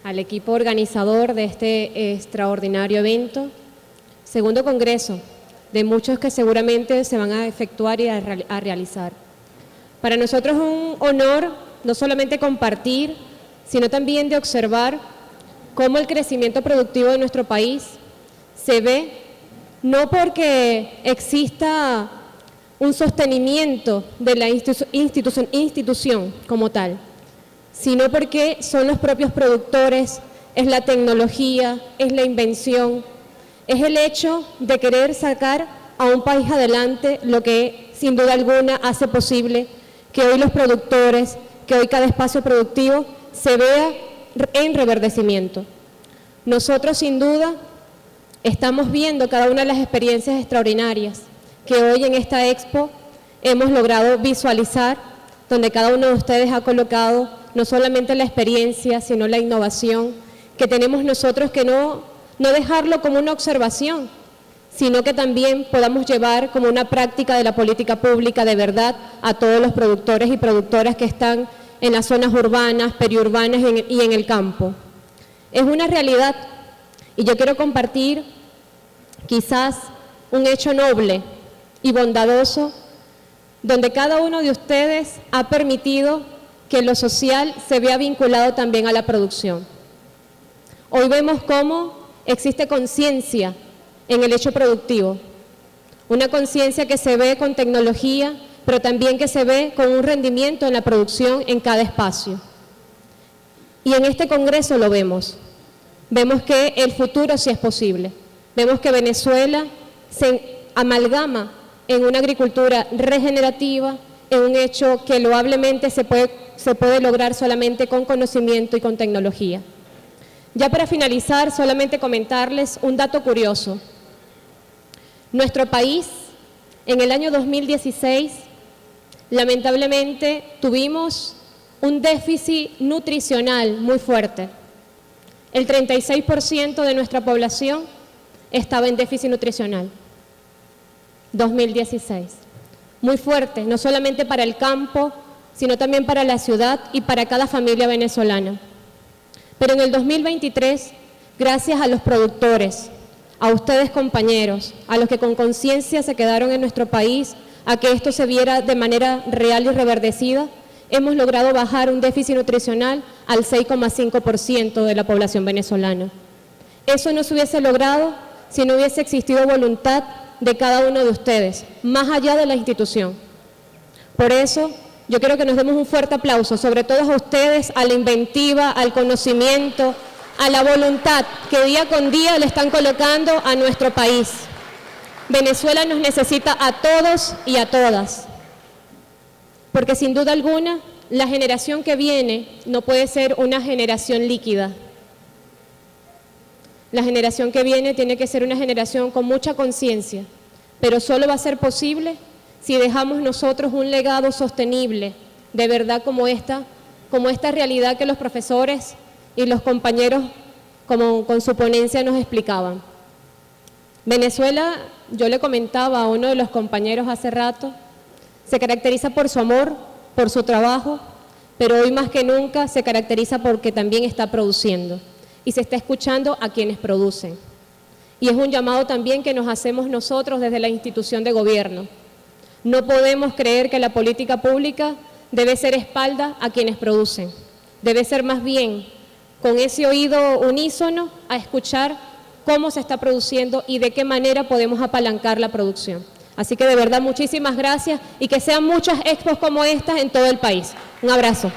al equipo organizador de este extraordinario evento, segundo congreso, de muchos que seguramente se van a efectuar y a realizar. Para nosotros es un honor no solamente compartir, sino también de observar cómo el crecimiento productivo de nuestro país se ve, no porque exista un sostenimiento de la institución como tal, sino porque son los propios productores, es la tecnología, es la invención, es el hecho de querer sacar a un país adelante, lo que sin duda alguna hace posible que hoy los productores, que hoy cada espacio productivo se vea en reverdecimiento. Nosotros sin duda estamos viendo cada una de las experiencias extraordinarias que hoy en esta expo hemos logrado visualizar, donde cada uno de ustedes ha colocado no solamente la experiencia, sino la innovación, que tenemos nosotros que no dejarlo como una observación, sino que también podamos llevar como una práctica de la política pública de verdad a todos los productores y productoras que están en las zonas urbanas, periurbanas y en el campo. Es una realidad y yo quiero compartir quizás un hecho noble y bondadoso, donde cada uno de ustedes ha permitido que lo social se vea vinculado también a la producción. Hoy vemos cómo existe conciencia en el hecho productivo, una conciencia que se ve con tecnología, pero también que se ve con un rendimiento en la producción en cada espacio. Y en este congreso lo vemos. Vemos que el futuro sí es posible. Vemos que Venezuela se amalgama en una agricultura regenerativa, en un hecho que loablemente se puede lograr solamente con conocimiento y con tecnología. Ya para finalizar, solamente comentarles un dato curioso. Nuestro país, en el año 2016, lamentablemente tuvimos un déficit nutricional muy fuerte. El 36% de nuestra población estaba en déficit nutricional. 2016. Muy fuerte, no solamente para el campo, sino también para la ciudad y para cada familia venezolana. Pero en el 2023, gracias a los productores, a ustedes compañeros, a los que con conciencia se quedaron en nuestro país, a que esto se viera de manera real y reverdecida, hemos logrado bajar un déficit nutricional al 6,5% de la población venezolana. Eso no se hubiese logrado si no hubiese existido voluntad de cada uno de ustedes, más allá de la institución. Por eso, yo quiero que nos demos un fuerte aplauso, sobre todo a ustedes, a la inventiva, al conocimiento, a la voluntad que día con día le están colocando a nuestro país. Venezuela nos necesita a todos y a todas, porque sin duda alguna, la generación que viene no puede ser una generación líquida. La generación que viene tiene que ser una generación con mucha conciencia, pero solo va a ser posible si dejamos nosotros un legado sostenible, de verdad como esta realidad que los profesores y los compañeros con su ponencia nos explicaban. Venezuela, yo le comentaba a uno de los compañeros hace rato, se caracteriza por su amor, por su trabajo, pero hoy más que nunca se caracteriza porque también está produciendo y se está escuchando a quienes producen. Y es un llamado también que nos hacemos nosotros desde la institución de gobierno. No podemos creer que la política pública debe ser espalda a quienes producen. Debe ser más bien con ese oído unísono a escuchar cómo se está produciendo y de qué manera podemos apalancar la producción. Así que de verdad muchísimas gracias y que sean muchas expos como estas en todo el país. Un abrazo.